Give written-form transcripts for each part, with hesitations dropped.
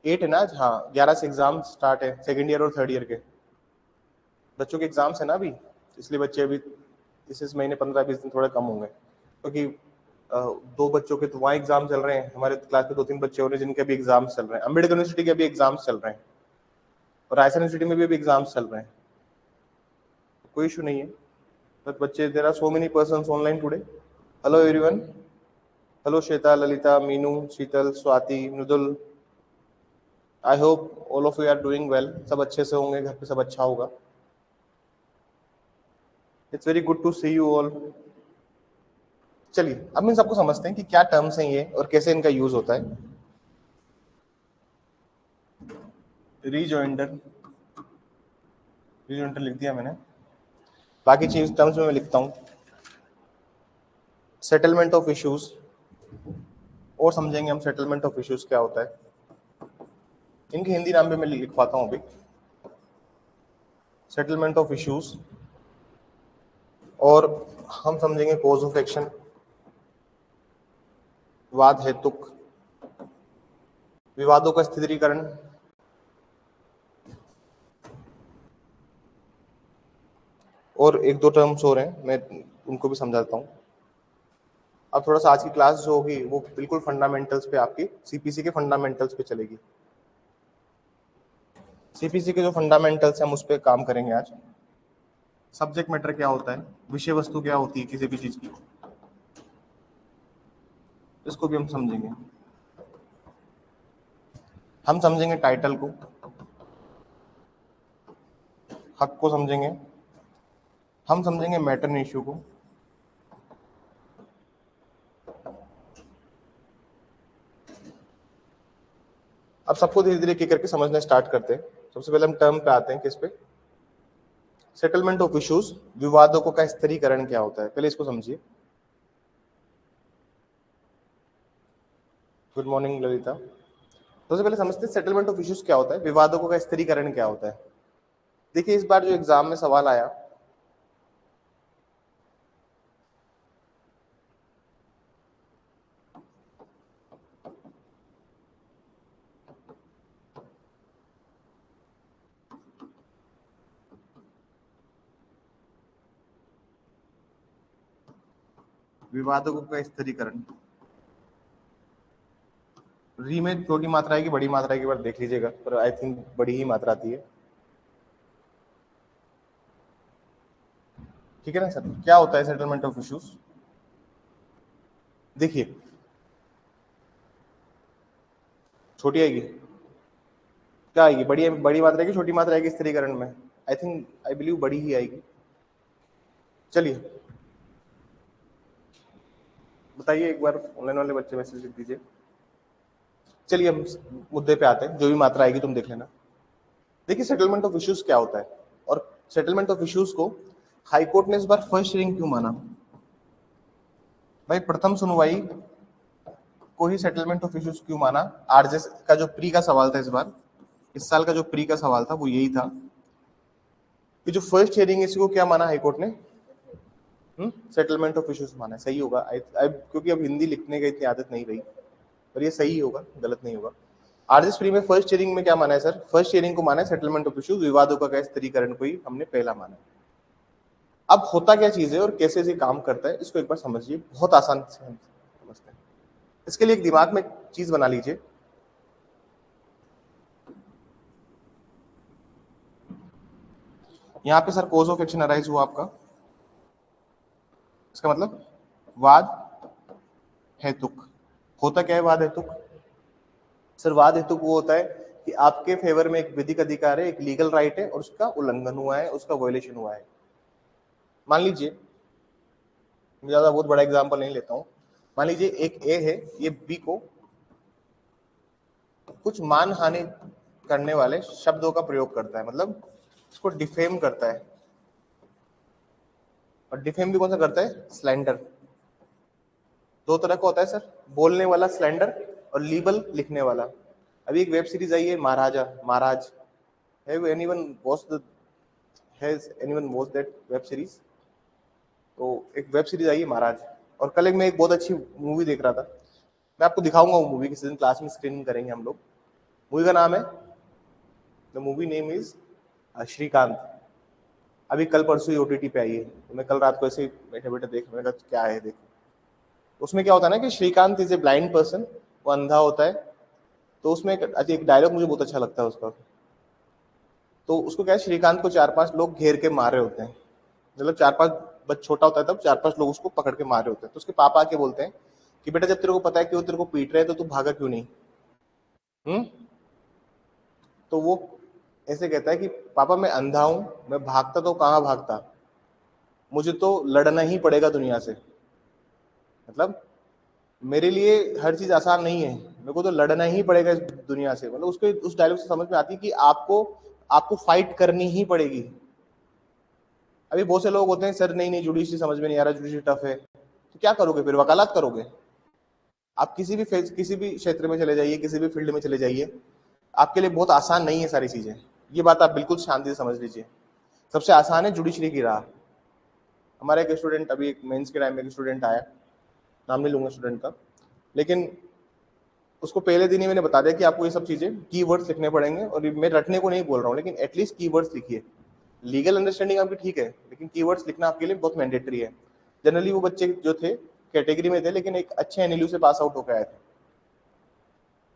8 है ना आज? हाँ, 11 से एग्जाम स्टार्ट है, सेकेंड ईयर और थर्ड ईयर के बच्चों के एग्जाम्स है ना अभी, इसलिए बच्चे अभी इस महीने 15-20 दिन थोड़े कम होंगे, क्योंकि दो बच्चों के तो वहाँ एग्जाम चल रहे हैं, हमारे क्लास में 2-3 बच्चे हो रहे हैं जिनके अभी एग्जाम्स चल रहे हैं, अम्बेडकर यूनिवर्सिटी के अभी एग्जाम्स चल रहे हैं और राजस्थान यूनिवर्सिटी में भी अभी एग्जाम्स चल रहे हैं, कोई इशू नहीं है। बट बच्चे, there are so many persons online today. Hello everyone, hello Shweta, Lalita, Meenu, Sheetal, Swati, Mridul, I hope all of you are doing well, सब अच्छे से होंगे, घर पे सब अच्छा होगा। It's very good to see you all. चलिए अब इन सबको समझते हैं कि क्या टर्म्स हैं ये और कैसे इनका यूज होता है। रीजॉइंडर, रीजॉइंडर लिख दिया मैंने, बाकी चीज टर्म्स में मैं लिखता हूँ। सेटलमेंट ऑफ इश्यूज, और समझेंगे हम सेटलमेंट ऑफ इश्यूज क्या होता है। इनके हिंदी नाम पे मैं लिख पाता हूँ अभी, सेटलमेंट ऑफ इश्यूज, और हम समझेंगे कॉज ऑफ एक्शन, वाद हेतुक, विवादों का स्थिरीकरण, और एक दो टर्म्स और हैं, मैं उनको भी समझाता हूँ। अब थोड़ा सा आज की क्लास जो होगी वो बिल्कुल फंडामेंटल्स पे, आपकी सीपीसी के फंडामेंटल्स पे चलेगी। सीपीसी के जो फंडामेंटल्स हैं हम उस पर काम करेंगे आज। सब्जेक्ट मैटर क्या होता है, विषय वस्तु क्या होती है किसी भी चीज की, इसको भी हम समझेंगे। हम समझेंगे टाइटल को, हक को समझेंगे, हम समझेंगे मैटर इश्यू को, अब सबको धीरे धीरे एक करके समझना स्टार्ट करते हैं। सबसे पहले हम टर्म पे आते हैं, किस पे, सेटलमेंट ऑफ इश्यूज, विवादों का स्थिरीकरण क्या होता है, पहले इसको समझिए। Good morning Lalita. सबसे पहले समझते हैं सेटलमेंट ऑफ इश्यूज क्या होता है, विवादों का स्थिरीकरण क्या होता है। देखिए इस बार जो एग्जाम में सवाल आया, विवादों का स्थिरीकरण, री में छोटी मात्रा आएगी, बड़ी मात्रा की बार देख लीजिएगा, पर आई थिंक बड़ी ही मात्रा आती है, ठीक है ना सर। क्या होता है सेटलमेंट ऑफ इश्यूज, देखिए छोटी आएगी, क्या आएगी, बड़ी बड़ी मात्रा की छोटी मात्रा आएगी स्थिरीकरण में, आई थिंक आई बिलीव बड़ी ही आएगी। चलिए बताइए एक बार, ऑनलाइन वाले बच्चे मैसेज लिख दीजिए। चलिए हम मुद्दे पे आते हैं, जो भी मात्रा आएगी तुम देख लेना। देखिए सेटलमेंट ऑफ इश्यूज क्या होता है, और सेटलमेंट ऑफ इश्यूज को हाईकोर्ट ने इस बार फर्स्ट हियरिंग क्यों माना। भाई प्रथम सुनवाई को ही सेटलमेंट ऑफ इश्यूज क्यों माना। आरजेस का जो प्री का सवाल था इस बार, इस साल का जो प्री का सवाल था वो यही था कि जो फर्स्ट हियरिंग है इसको क्या माना हाईकोर्ट ने, सेटलमेंट ऑफ इश्यूज माना है। सही होगा क्योंकि अब हिंदी लिखने की इतनी आदत नहीं रही, पर ये सही होगा, गलत नहीं होगा। आरजेस प्री में फर्स्ट हियरिंग में क्या माना है सर, फर्स्ट हियरिंग को माना है सेटलमेंट ऑफ इश्यूज, विवादों का स्थिरीकरण को ही हमने पहला माना है। अब होता क्या चीज है और कैसे ये काम करता है इसको एक बार समझिए, बहुत आसान से हम समझते हैं। इसके लिए एक दिमाग में चीज बना लीजिए, यहाँ पे sir cause of action arise हुआ आपका, इसका मतलब वाद हेतुक। होता क्या है वाद हेतुक, सर वाद हेतुक वो होता है कि आपके फेवर में एक विधिक अधिकार है, एक लीगल राइट है और उसका उल्लंघन हुआ है, उसका वायलेशन हुआ है। मान लीजिए, मैं ज्यादा बहुत बड़ा एग्जांपल नहीं लेता हूं, मान लीजिए एक ए है, ये बी को कुछ मान हानि करने वाले शब्दों का प्रयोग करता है, मतलब इसको डिफेम करता है। और डिफेम भी कौन सा करता है, स्लैंडर। दो तरह का होता है सर, बोलने वाला स्लैंडर और लीबल लिखने वाला। अभी एक वेब सीरीज आई है Maharaja, Maharaj, have anyone watched the, has anyone watched that web series. तो एक वेब सीरीज आई है महाराज, और कल मैं एक बहुत अच्छी मूवी देख रहा था, मैं आपको दिखाऊंगा वो मूवी, किसी दिन क्लास में स्क्रीनिंग करेंगे हम लोग। मूवी का नाम है, the movie name is Srikanth. अभी कल परसों ही OTT पे आई है, तो मैं कल रात को ऐसे ही बैठे बैठे देख, मैंने कहा क्या है देख। उसमें क्या होता है ना कि Srikanth is a blind person, वो अंधा होता है। तो उसमें एक डायलॉग मुझे बहुत अच्छा लगता है उसका। तो उसको क्या है, श्रीकांत को 4-5 लोग घेर के मार रहे होते हैं, मतलब 4-5 बच्चा छोटा होता है तब 4-5 लोग उसको पकड़ के मार रहे होते हैं। तो उसके पापा आके बोलते हैं कि बेटा जब तेरे को पता है कि वो तेरे को पीट रहे हैं तो तू भागा क्यों नहीं। हम्म। तो वो ऐसे कहता है कि पापा मैं अंधा हूं, मैं भागता तो कहाँ भागता, मुझे तो लड़ना ही पड़ेगा दुनिया से। मतलब मेरे लिए हर चीज आसान नहीं है, मेरे को तो लड़ना ही पड़ेगा इस दुनिया से। मतलब उसको उस डायलॉग से समझ में आती है कि आपको आपको फाइट करनी ही पड़ेगी। अभी बहुत से लोग होते हैं सर नहीं नहीं जुडिशरी समझ में नहीं आ रहा, जुडिशरी टफ है, तो क्या करोगे फिर, वकालत करोगे। आप किसी भी क्षेत्र में चले जाइए, किसी भी फील्ड में चले जाइए, आपके लिए बहुत आसान नहीं है सारी चीजें। ये बात आप बिल्कुल शांति से समझ लीजिए। सबसे आसान है जुडिशरी की राह। हमारा एक स्टूडेंट, अभी एक मेंस के टाइम में एक स्टूडेंट आया, नाम नहीं लूंगा स्टूडेंट का, लेकिन उसको पहले दिन ही मैंने बता दिया कि आपको ये सब चीजें कीवर्ड्स लिखने पड़ेंगे, और मैं रटने को नहीं बोल रहा हूँ, लेकिन एटलीस्ट कीवर्ड्स लिखिए। लीगल अंडरस्टैंडिंग आपकी ठीक है, लेकिन कीवर्ड्स लिखना आपके लिए बहुत मैंडेटरी है। जनरली वो बच्चे जो थे कैटेगरी में थे, लेकिन एक अच्छे NLU से पास आउट होकर आए थे,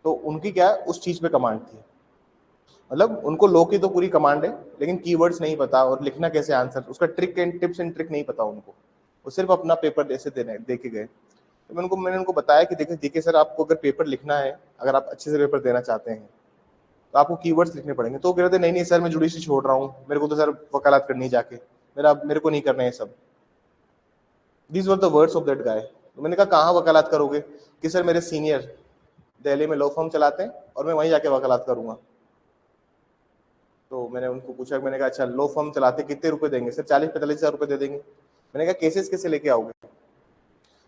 तो उनकी क्या उस चीज पे कमांड थी। मतलब उनको लॉ की तो पूरी कमांड है, लेकिन कीवर्ड्स नहीं पता और लिखना कैसे आंसर, उसका trick and tips and trick नहीं पता उनको। वो सिर्फ अपना पेपर ऐसे दे के गए। तो मैंने उनको बताया कि देखिए देखिए सर, आपको अगर पेपर लिखना है, अगर आप अच्छे से पेपर देना चाहते हैं तो आपको कीवर्ड्स लिखने पड़ेंगे। तो वो कह रहे थे नहीं नहीं सर मैं जुडिशरी छोड़ रहा हूँ, मेरे को तो सर वकालत करनी जाके, मेरे को नहीं करना है सब। These were the words of that guy. तो मैंने कहा कहाँ वकालत करोगे, कि सर मेरे सीनियर दिल्ली में लॉ फर्म चलाते हैं और मैं वहीं जाके वकालत करूंगा। तो मैंने उनको पूछा, मैंने कहा अच्छा लॉ फर्म चलाते कितने रुपए देंगे, सर 40-45 हज़ार रुपए दे देंगे। मैंने कहा केसेस कैसे लेके आओगे,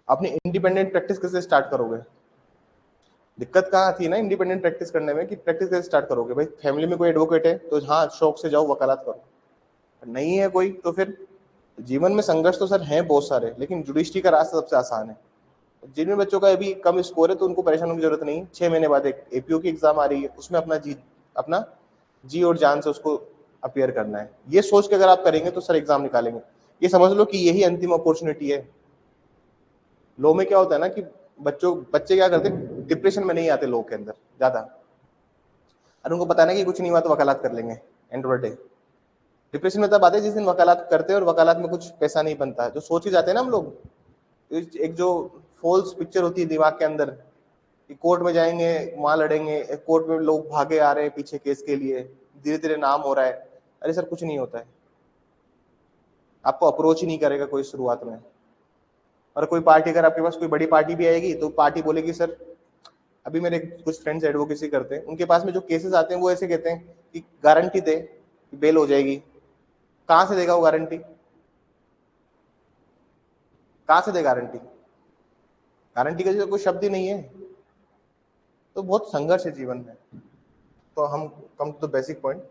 अपनी इंडिपेंडेंट प्रैक्टिस कैसे स्टार्ट करोगे। दिक्कत कहाँ आती है ना इंडिपेंडेंट प्रैक्टिस करने में, कि प्रैक्टिस कैसे स्टार्ट करोगे। भाई फैमिली में कोई एडवोकेट है तो हाँ शौक से जाओ वकालत करो, नहीं है कोई तो फिर जीवन में संघर्ष तो सर हैं बहुत सारे, लेकिन जुडिशरी का रास्ता सबसे आसान है। जिन बच्चों का अभी कम स्कोर है तो उनको परेशान होने की जरूरत नहीं। 6 महीने बाद एक APO की एग्जाम आ रही है, उसमें अपना जी और जान से उसको अपियर करना है। ये सोच के अगर आप करेंगे तो सर एग्जाम निकालेंगे। ये समझ लो कि यही अंतिम अपॉर्चुनिटी है। लो में क्या होता है ना कि बच्चे क्या करते हैं, डिप्रेशन में नहीं आते लो के अंदर ज्यादा, और उनको पता है ना कि कुछ नहीं हुआ तो वकालत कर लेंगे, end of the day. Depression में तब आते हैं जिस दिन वकालत करते हैं और वकालत में कुछ पैसा नहीं बनता है, जो सोच ही जाते हैं ना हम लोग। एक जो फॉल्स पिक्चर होती है दिमाग के अंदर कि कोर्ट में जाएंगे, वहां लड़ेंगे, कोर्ट में लोग भागे आ रहे हैं पीछे केस के लिए, धीरे धीरे नाम हो रहा है। अरे सर कुछ नहीं होता है, आपको अप्रोच ही नहीं करेगा कोई शुरुआत में। और कोई पार्टी, अगर आपके पास कोई बड़ी पार्टी भी आएगी तो पार्टी बोलेगी सर, अभी मेरे कुछ फ्रेंड्स एडवोकेसी करते हैं, उनके पास में जो केसेस आते हैं वो ऐसे कहते हैं कि गारंटी दे कि बेल हो जाएगी। कहां से देगा वो गारंटी, कहां से दे गारंटी, गारंटी का जो कोई शब्द ही नहीं है। तो बहुत संघर्ष है जीवन में। तो हम come to the basic point.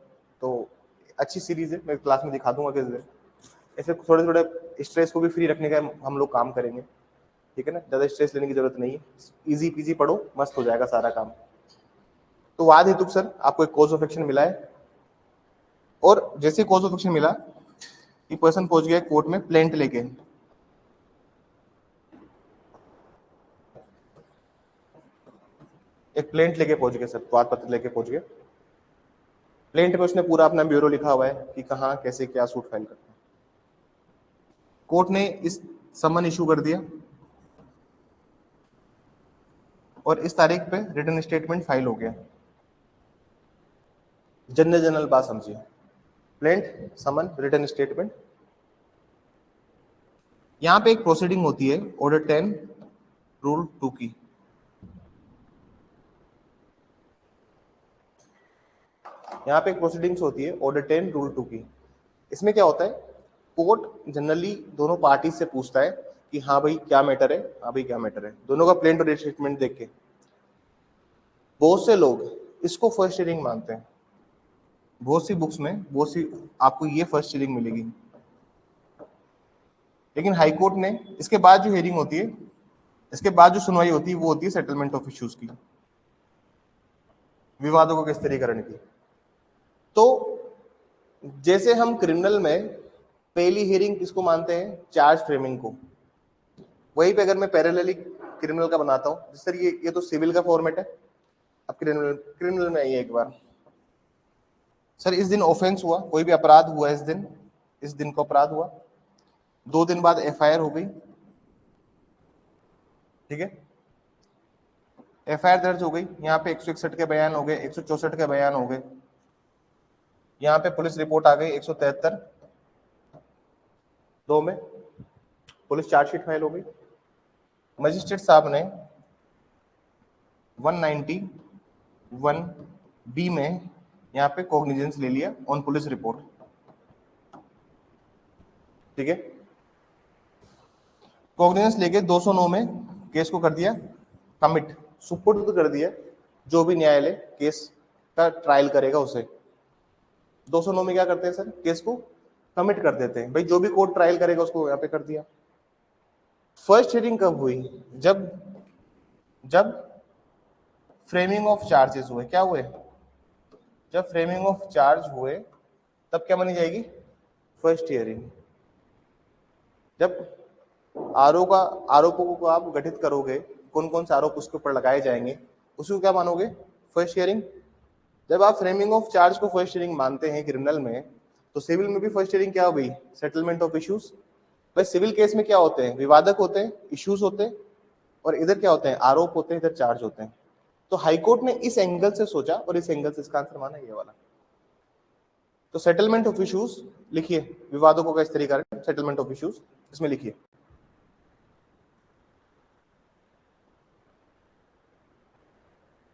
तो अच्छी सीरीज है, मैं क्लास में दिखा दूंगा किस दिन। ऐसे थोड़े थोड़े स्ट्रेस को भी फ्री रखने का हम लोग काम करेंगे, ठीक है ना। ज्यादा स्ट्रेस लेने की जरूरत नहीं है, इजी पीजी पढ़ो, मस्त हो जाएगा सारा काम। तो वाद हेतुक सर आपको एक कॉज ऑफ एक्शन मिला है, और जैसे कॉज ऑफ एक्शन मिला कि पर्सन पहुंच गया कोर्ट में प्लेंट लेके, एक प्लेंट लेके पहुंच गया सर, वाद पत्र लेके पहुंच गया। प्लेंट में उसने पूरा अपना ब्यूरो लिखा हुआ है कि कहाँ कैसे क्या सूट फाइल करना है। कोर्ट ने इस समन इशू कर दिया, और इस तारीख पे रिटर्न स्टेटमेंट फाइल हो गया। जनरल बात समझिए, प्लेंट, समन, रिटर्न स्टेटमेंट। यहां पे एक प्रोसीडिंग होती है ऑर्डर 10 रूल 2 की। यहाँ पे एक प्रोसीडिंग्स होती है ऑर्डर 10 रूल 2 की। इसमें क्या होता है, कोर्ट जनरली दोनों पार्टी से पूछता है कि हाँ भाई क्या मैटर है, हाँ भाई क्या मैटर है, दोनों का प्लेंट और स्टेटमेंट देख के। बहुत से लोग इसको फर्स्ट हियरिंग मानते हैं, बहुत सी बुक्स में बहुत सी आपको ये फर्स्ट हियरिंग मिलेगी, लेकिन हाई कोर्ट ने इसके बाद जो हियरिंग होती है, इसके बाद जो सुनवाई होती है वो होती है सेटलमेंट ऑफ इश्यूज की। विवादों के स्थिरीकरण की। तो जैसे हम क्रिमिनल में पहली हियरिंग किसको मानते हैं, चार्ज फ्रेमिंग को, वहीं पे अगर मैं पैरेलली क्रिमिनल का बनाता हूं, सर ये तो सिविल का फॉर्मेट है, अब क्रिमिनल में आइए एक बार। सर इस दिन ऑफेंस हुआ, कोई भी अपराध हुआ इस दिन को अपराध हुआ, 2 दिन बाद एफआईआर हो गई, ठीक है, एफआईआर दर्ज हो गई, यहाँ पे 161 के बयान हो गए, 164 के बयान हो गए, यहाँ पे पुलिस रिपोर्ट आ गई 173 2 में, पुलिस चार्जशीट फाइल हो गई, मजिस्ट्रेट साहब ने 191 बी में यहाँ पे कॉग्निजेंस ले लिया ऑन पुलिस रिपोर्ट, ठीक है, कॉग्निजेंस लेके 209 में केस को कर दिया कमिट, सुपुर्द कर दिया, जो भी न्यायालय केस का ट्रायल करेगा उसे। 209 में क्या करते हैं सर, केस को कमिट कर देते हैं, भाई जो भी कोर्ट ट्रायल करेगा उसको यहाँ पे कर दिया। फर्स्ट हियरिंग कब हुई, जब फ्रेमिंग ऑफ चार्जेस हुए, क्या हुए, जब फ्रेमिंग ऑफ चार्ज हुए तब क्या मानी जाएगी, फर्स्ट हियरिंग। जब आरोपों को आप गठित करोगे, कौन कौन से आरोप उसके ऊपर लगाए जाएंगे, उसको क्या मानोगे, फर्स्ट हियरिंग। जब आप फ्रेमिंग ऑफ चार्ज को फर्स्ट हियरिंग मानते हैं क्रिमिनल में, तो सिविल में भी फर्स्ट हियरिंग क्या हो गई, सेटलमेंट ऑफ इश्यूज। भाई सिविल केस में क्या होते हैं, विवादक होते हैं, इश्यूज होते हैं, और इधर क्या होते हैं, आरोप होते हैं, इधर चार्ज होते हैं। तो हाईकोर्ट ने इस एंगल से सोचा और इस एंगल से इसका आंसर माना ये वाला। तो सेटलमेंट ऑफ इश्यूज लिखिए, विवादों का स्थिरीकरण, सेटलमेंट ऑफ इश्यूज, इसमें लिखिए,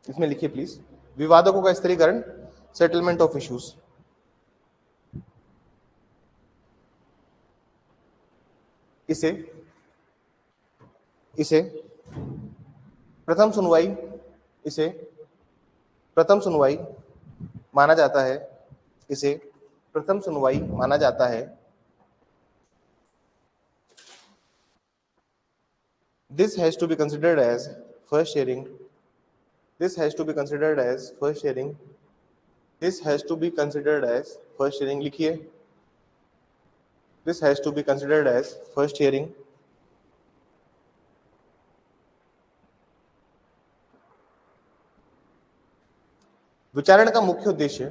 इसमें लिखिए प्लीज, विवादों का स्थिरीकरण, सेटलमेंट ऑफ इश्यूज। इसे प्रथम सुनवाई, इसे प्रथम सुनवाई माना जाता है, इसे प्रथम सुनवाई माना जाता है। This has to be considered as first hearing. This has to be considered as first hearing. This has to be considered as first hearing. लिखिए, This has to be considered as first hearing. विचारण का मुख्य उद्देश्य,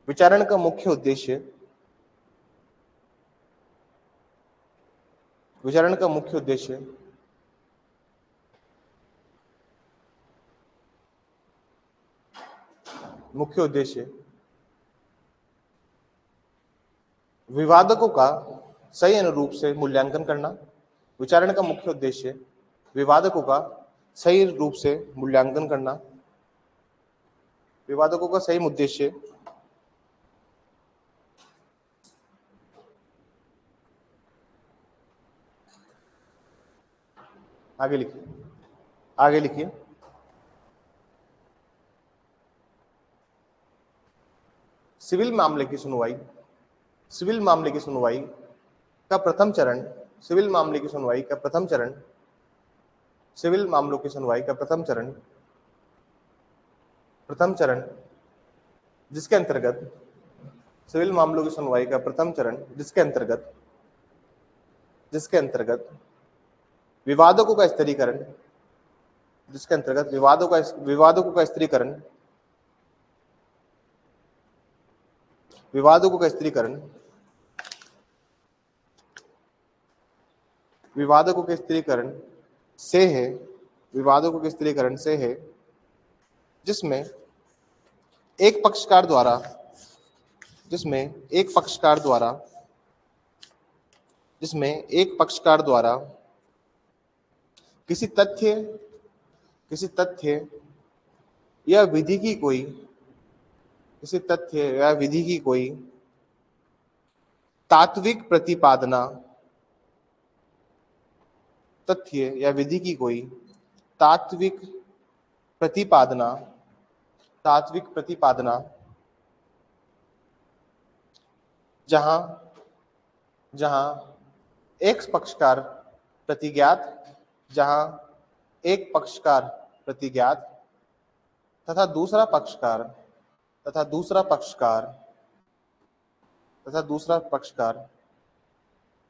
विचारण का मुख्य उद्देश्य, विचारण का मुख्य उद्देश्य मुख्य उद्देश्य विवादकों का सही अनुरूप से मूल्यांकन करना। विचारण का मुख्य उद्देश्य विवादकों का सही रूप से मूल्यांकन करना। विवादकों का सही उद्देश्य आगे लिखिए, आगे लिखिए, सिविल मामले की सुनवाई, सिविल मामले की सुनवाई का प्रथम चरण, सिविल मामले की सुनवाई का प्रथम चरण, सिविल मामलों की सुनवाई का प्रथम चरण, प्रथम चरण जिसके अंतर्गत सिविल मामलों की सुनवाई का प्रथम चरण जिसके अंतर्गत विवादकों का स्थिरीकरण, जिसके अंतर्गत विवादकों का स्थिरीकरण, विवादकों का स्थिरीकरण, विवादकों के स्थिरीकरण से है, विवादकों के स्थिरीकरण से है, जिसमें एक पक्षकार द्वारा, जिसमें एक पक्षकार द्वारा, जिसमें एक पक्षकार द्वारा किसी तथ्य या विधि की कोई, किसी तथ्य या विधि की कोई तात्विक प्रतिपादना, तथ्य या विधि की कोई तात्विक प्रतिपादना, तात्विक प्रतिपादना जहां जहां एक पक्षकार प्रतिज्ञात, जहां एक पक्षकार प्रतिज्ञात तथा दूसरा पक्षकार तथा दूसरा पक्षकार तथा दूसरा पक्षकार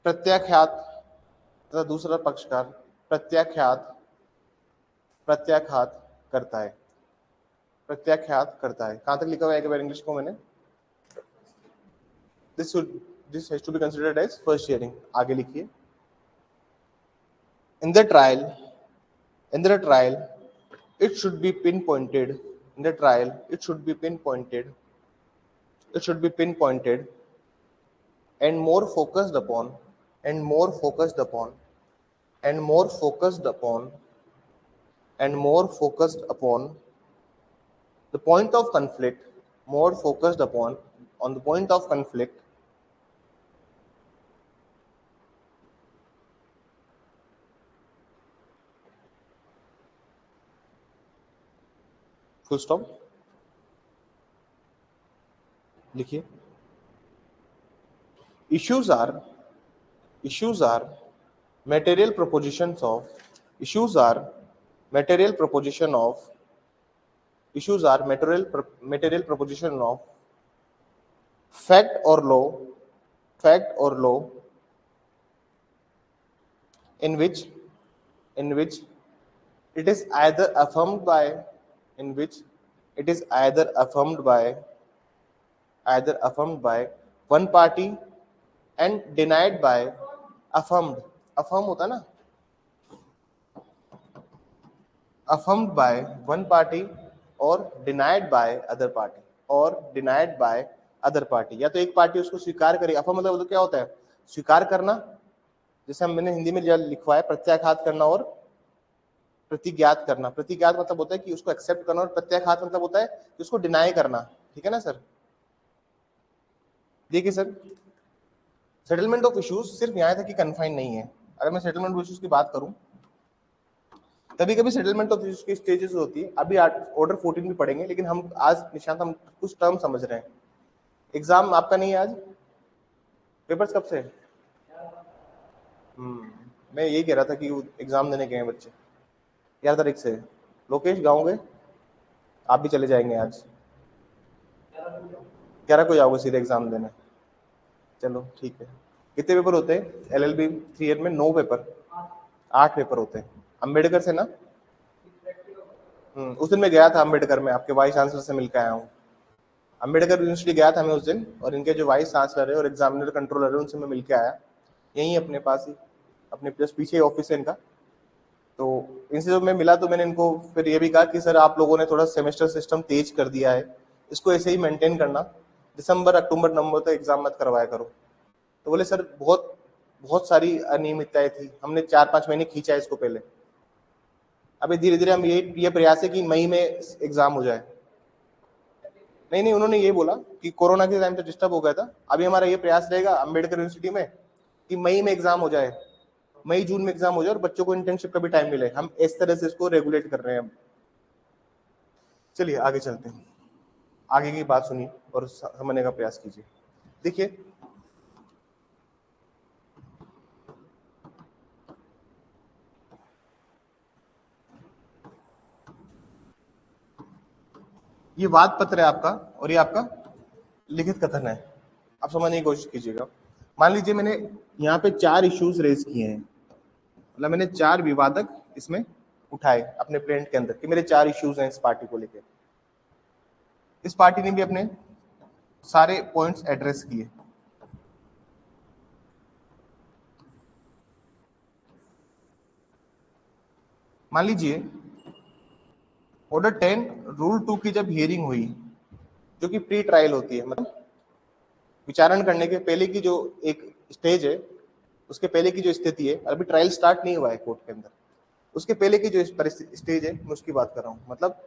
प्रत्याख्यात तथा दूसरा पक्षकार प्रत्याख्यात प्रत्याख्यात करता है, प्रत्याख्यात करता है। कहां तक लिखा हुआ है एक बार इंग्लिश को मैंने, this has to be considered as first hearing। आगे लिखिए, in the trial it should be pinpointed, in the trial it should be pinpointed and more focused upon and more focused upon and more focused upon and more focused upon the point of conflict, more focused upon on the point of conflict full stop। लिखिए, issues are material propositions of issues are material proposition of issues are material proposition of fact or law in which it is either affirmed by in which it is either affirmed by one party and denied by affirmed होता है ना, affirmed by one party और denied by other party या तो एक party उसको स्वीकार करे। affirm मतलब तो क्या होता है, स्वीकार करना, जैसे हम मैंने हिंदी में लिखवाया प्रत्याघात करना और प्रतिज्ञात करना। प्रतिज्ञात मतलब होता है कि उसको एक्सेप्ट करना और प्रत्याघात मतलब होता है कि उसको डिनाई करना। ठीक है ना सर। देखिए सर, सेटलमेंट ऑफ इश्यूज सिर्फ यहाँ तक ही कन्फाइन नहीं है। अगर मैं सेटलमेंट ऑफ इश्यूज की बात करूं, कभी कभी सेटलमेंट ऑफ इश्यूज की स्टेजेस होती है। अभी ऑर्डर 14 भी पढ़ेंगे, लेकिन हम आज निशांत हम कुछ टर्म समझ रहे हैं। एग्जाम आपका नहीं है आज, पेपर्स कब से? मैं यही कह रहा था कि एग्जाम देने गए हैं बच्चे 11 तारीख से। लोकेश गाँव गए, आप भी चले जाएंगे आज 11 को जाओगे सीधे एग्जाम देने। चलो ठीक है। कितने पेपर होते हैं LLB 3 ईयर में? 9 पेपर, 8 पेपर होते हैं। अम्बेडकर से ना, उस दिन मैं गया था अम्बेडकर में, आपके वाइस चांसलर से मिलकर आया हूँ। अम्बेडकर यूनिवर्सिटी गया था मैं उस दिन, और इनके जो वाइस चांसलर है और एग्जामिनर कंट्रोलर है उनसे मैं मिलकर आया, यहीं अपने पास ही, अपने जस्ट पीछे ऑफिस है इनका। तो इनसे जब मैं मिला तो मैंने इनको फिर ये भी कहा कि सर आप लोगों ने थोड़ा सेमेस्टर सिस्टम तेज कर दिया है, इसको ऐसे ही मेंटेन करना, दिसंबर अक्टूबर नवंबर तक एग्जाम मत करवाया करो। तो बोले सर बहुत सारी अनियमितताएं थी, हमने 4-5 महीने खींचा है इसको पहले। अभी धीरे धीरे हम ये प्रयास है कि मई में एग्जाम हो जाए। नहीं, उन्होंने ये बोला कि कोरोना के टाइम पे डिस्टर्ब हो गया था। अभी हमारा ये प्रयास रहेगा अम्बेडकर यूनिवर्सिटी में कि मई में एग्जाम हो जाए, मई जून में एग्जाम हो जाए और बच्चों को इंटर्नशिप का भी टाइम मिले। हम इस तरह से इसको रेगुलेट कर रहे हैं। चलिए आगे चलते हैं, आगे की बात सुनिए और समझने का प्रयास कीजिए। देखिए, ये वाद पत्र है आपका और ये आपका लिखित कथन है। आप समझने की कोशिश कीजिएगा। मान लीजिए मैंने यहाँ पे 4 इश्यूज रेज किए हैं, मतलब मैंने 4 विवादक इसमें उठाए अपने प्लेंट के अंदर कि मेरे 4 इश्यूज हैं इस पार्टी को लेकर। इस पार्टी ने भी अपने सारे पॉइंट्स एड्रेस किए। मान लीजिए ऑर्डर 10 रूल 2 की जब हियरिंग हुई, जो कि प्री ट्रायल होती है, मतलब विचारण करने के पहले की जो एक स्टेज है, उसके पहले की जो स्थिति है, अभी ट्रायल स्टार्ट नहीं हुआ है कोर्ट के अंदर, उसके पहले की जो स्टेज है मैं उसकी बात कर रहा हूँ। मतलब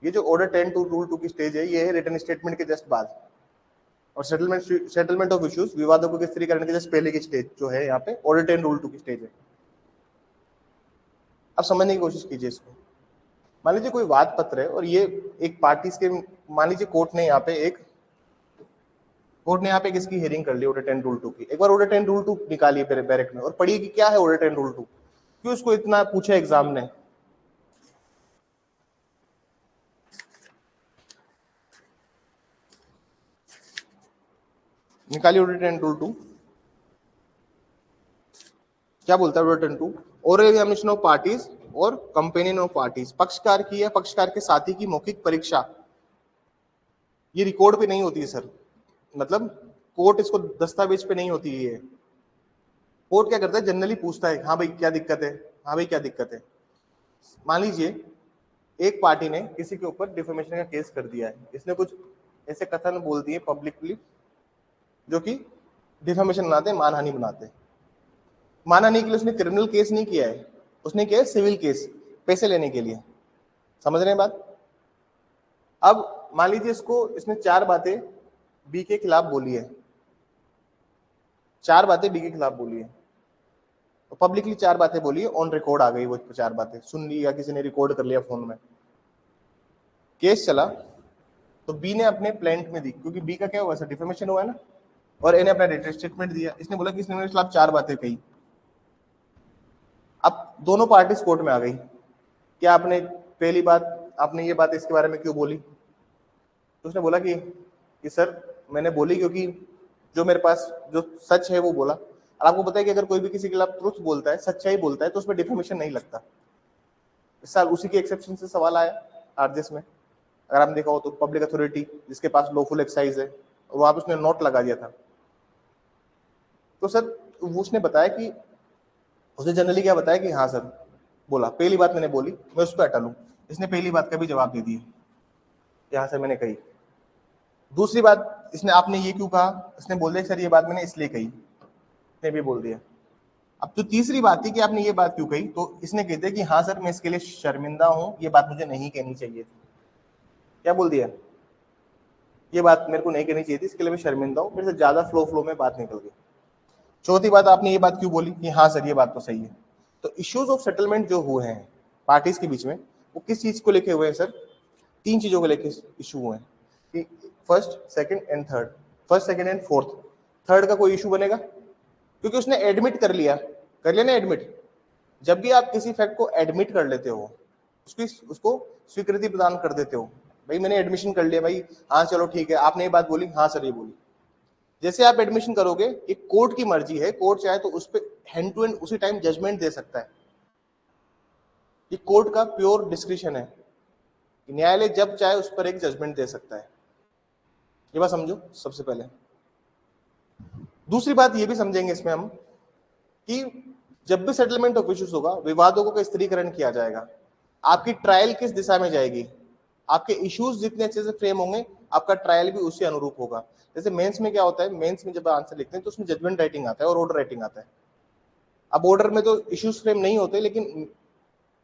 ये जो ऑर्डर 10 टू रूल 2 की स्टेज है, ये है रिटन स्टेटमेंट के जस्ट बाद, और सेटलमेंट ऑफ इश्यूज, विवादों को स्थिरीकरण के जस्ट पहले की स्टेज जो है यहाँ पे ऑर्डर 10 रूल 2 की स्टेज है। अब समझने की कोशिश कीजिए इसको। मान लीजिए कोई वाद पत्र है और ये एक पार्टी के, मान लीजिए कोर्ट ने यहाँ पे इसकी हियरिंग कर ली ऑर्डर 10 रूल 2 की। एक बार ऑर्डर 10 रूल 2 निकालिए बैरक में और पढ़िए कि क्या है ऑर्डर 10 रूल 2, क्यों इसको इतना पूछा एग्जाम ने। निकालिए ऑडिट एंड रूल 2। क्या बोलता है audit and 2? Oral examination of parties और कंपेनियन ऑफ पार्टीज, पक्षकार की या पक्षकार के साथी की मौखिक परीक्षा, ये रिकॉर्ड पे नहीं होती है सर, मतलब कोर्ट इसको दस्तावेज पे नहीं होती है। कोर्ट क्या करता है, जनरली पूछता है हाँ भाई क्या दिक्कत है, हाँ भाई क्या दिक्कत है। मान लीजिए एक पार्टी ने किसी के ऊपर डिफेमेशन का केस कर दिया है, इसने कुछ ऐसे कथन बोल दिए पब्लिकली जो कि डिफेमेशन बनाते हैं, मानहानि बनाते हैं। मानहानि के लिए उसने क्रिमिनल केस नहीं किया है, उसने किया है सिविल केस, पैसे लेने के लिए। समझ रहे हैं बात? अब मान लीजिए इसने 4 बातें बी के खिलाफ बोली है, 4 बातें बी के खिलाफ बोली है, तो पब्लिकली 4 बातें बोली है, ऑन रिकॉर्ड आ गई, वो 4 बातें सुन ली या किसी ने रिकॉर्ड कर लिया फोन में। केस चला तो बी ने अपने प्लेंट में दी, क्योंकि बी का क्या हुआ सर, डिफेमेशन हुआ है ना, और इन्हें अपना रिटन स्टेटमेंट दिया। इसने बोला कि इसने मेरे खिलाफ 4 बातें कही। अब दोनों पार्टीज कोर्ट में आ गई, क्या आपने पहली बात आपने ये बात इसके बारे में क्यों बोली? तो उसने बोला कि सर मैंने बोली क्योंकि जो मेरे पास जो सच है वो बोला। और आपको पता है कि अगर कोई भी किसी के खिलाफ ट्रुथ बोलता है, सच्चाई बोलता है, तो उसमें डिफेमेशन नहीं लगता। इस साल उसी के एक्सेप्शन से सवाल आया आरजेएस में, अगर आपने देखा हो तो, पब्लिक अथॉरिटी जिसके पास लॉफुल एक्साइज है, वहां पे उसने नोट लगा दिया था। तो सर वो उसने बताया कि उसने जनरली क्या बताया कि हाँ सर बोला, पहली बात मैंने बोली, मैं उस पर अटल हूं। इसने पहली बात का भी जवाब दे दिया कि हाँ सर मैंने कही। दूसरी बात इसने, आपने ये क्यों कहा, इसने बोल दिया सर ये बात मैंने इसलिए कही, इसने भी बोल दिया। अब तो तीसरी बात थी कि आपने ये बात क्यों कही, तो इसने कहते कि हाँ सर मैं इसके लिए शर्मिंदा हूं, ये बात मुझे नहीं कहनी चाहिए थी। क्या बोल दिया, ये बात मेरे को नहीं कहनी चाहिए थी, इसके लिए मैं शर्मिंदा हूं, मेरे से ज्यादा फ्लो में बात निकल गई। चौथी बात, आपने ये बात क्यों बोली कि हाँ सर ये बात तो सही है। तो इश्यूज ऑफ सेटलमेंट जो हुए हैं पार्टीज के बीच में, वो किस चीज को लेके हुए हैं सर? 3 चीजों को लेके इशू हुए हैं कि first, second and third. First, second and fourth, third का कोई इशू बनेगा क्योंकि उसने एडमिट कर लिया ना एडमिट। जब भी आप किसी फैक्ट को एडमिट कर लेते हो, उसको स्वीकृति प्रदान कर देते हो, भाई मैंने एडमिशन कर लिया भाई, हाँ चलो ठीक है, आपने ये बात बोली, हाँ सर ये बोली। जैसे आप एडमिशन करोगे, एक कोर्ट की मर्जी है, कोर्ट चाहे तो उस पर हैंड टू हैंड उसी टाइम जजमेंट दे सकता है। ये कोर्ट का प्योर डिस्क्रिशन है, न्यायालय जब चाहे उस पर एक जजमेंट दे सकता है। ये बात समझो सबसे पहले। दूसरी बात ये भी समझेंगे इसमें हम कि जब भी सेटलमेंट ऑफ इश्यूज होगा, विवादों का स्थिरीकरण किया जाएगा। आपकी ट्रायल किस दिशा में जाएगी, आपके इश्यूज जितने अच्छे से फ्रेम होंगे, आपका ट्रायल भी उसी अनुरूप होगा। जैसे मेंस में क्या होता है, मेंस में जब आंसर लिखते हैं तो उसमें जजमेंट राइटिंग आता है और ऑर्डर राइटिंग आता है। अब ऑर्डर में तो इश्यूज फ्रेम नहीं होते, लेकिन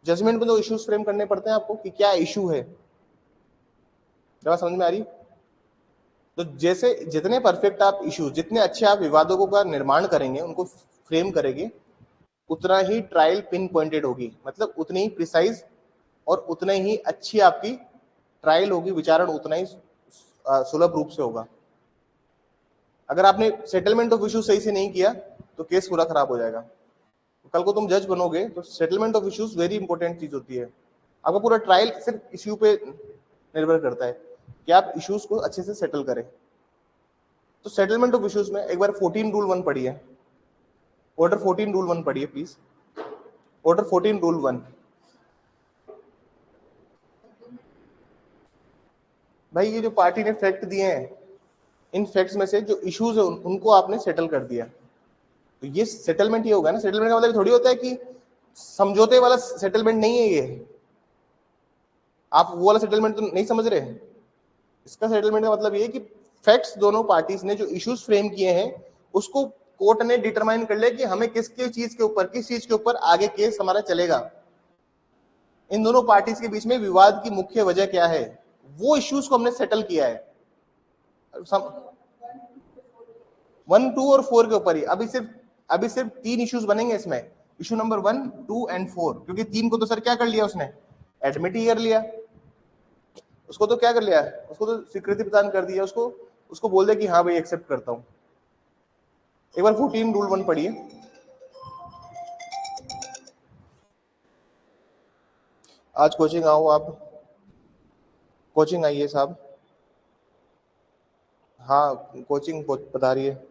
जजमेंट में तो इश्यूज फ्रेम करने पड़ते हैं आपको कि क्या इशू है। जब समझ में आ रही? तो जैसे जितने परफेक्ट आप इश्यूज, जितने अच्छे आप विवादों का निर्माण करेंगे, उनको फ्रेम करेंगे, उतना ही ट्रायल पिन पॉइंटेड होगी, मतलब उतनी ही प्रिसाइज और उतना ही अच्छी आपकी ट्रायल होगी, विचारण उतना ही सुलभ रूप से होगा। अगर आपने सेटलमेंट ऑफ इशू सही से नहीं किया तो केस पूरा खराब हो जाएगा। कल को तुम जज बनोगे तो settlement of issues very important चीज होती है। आपका पूरा ट्रायल सिर्फ इश्यू पे निर्भर करता है कि आप इश्यूज को अच्छे से सेटल करें। तो सेटलमेंट ऑफ इश्यूज में एक बार 14 रूल 1 पढ़िए, ऑर्डर 14 रूल 1 पढ़िए प्लीज। Order 14 rule 1। भाई ये जो पार्टी ने फैक्ट दिए हैं, इन फैक्ट्स में से जो इश्यूज है उनको आपने सेटल कर दिया, तो ये सेटलमेंट ये होगा ना। सेटलमेंट का मतलब थोड़ी होता है कि समझौते वाला सेटलमेंट नहीं है ये, आप वो वाला सेटलमेंट तो नहीं समझ रहे। इसका सेटलमेंट का मतलब ये है कि फैक्ट्स दोनों पार्टीज ने जो इश्यूज फ्रेम किए हैं, उसको कोर्ट ने डिटरमाइन कर लिया कि हमें किस चीज के ऊपर आगे केस हमारा चलेगा। इन दोनों पार्टीज के बीच में विवाद की मुख्य वजह क्या है, वो इश्यूज को हमने सेटल किया है। 1, 2 और 4 के ऊपर ही अभी सिर्फ 3 इश्यूज बनेंगे इसमें, इशू नंबर 1, 2 एंड 4, क्योंकि 3 को तो सर क्या कर लिया उसने, एडमिट ही कर लिया। उसको तो क्या कर लिया, उसको तो स्वीकृति प्रदान कर दिया, उसको उसको बोल दे कि हाँ भाई एक्सेप्ट करता हूं। एक बार 14 रूल 1 पढ़िए। आज कोचिंग आओ आप, कोचिंग आइए साहब। हाँ कोचिंग बता रही है।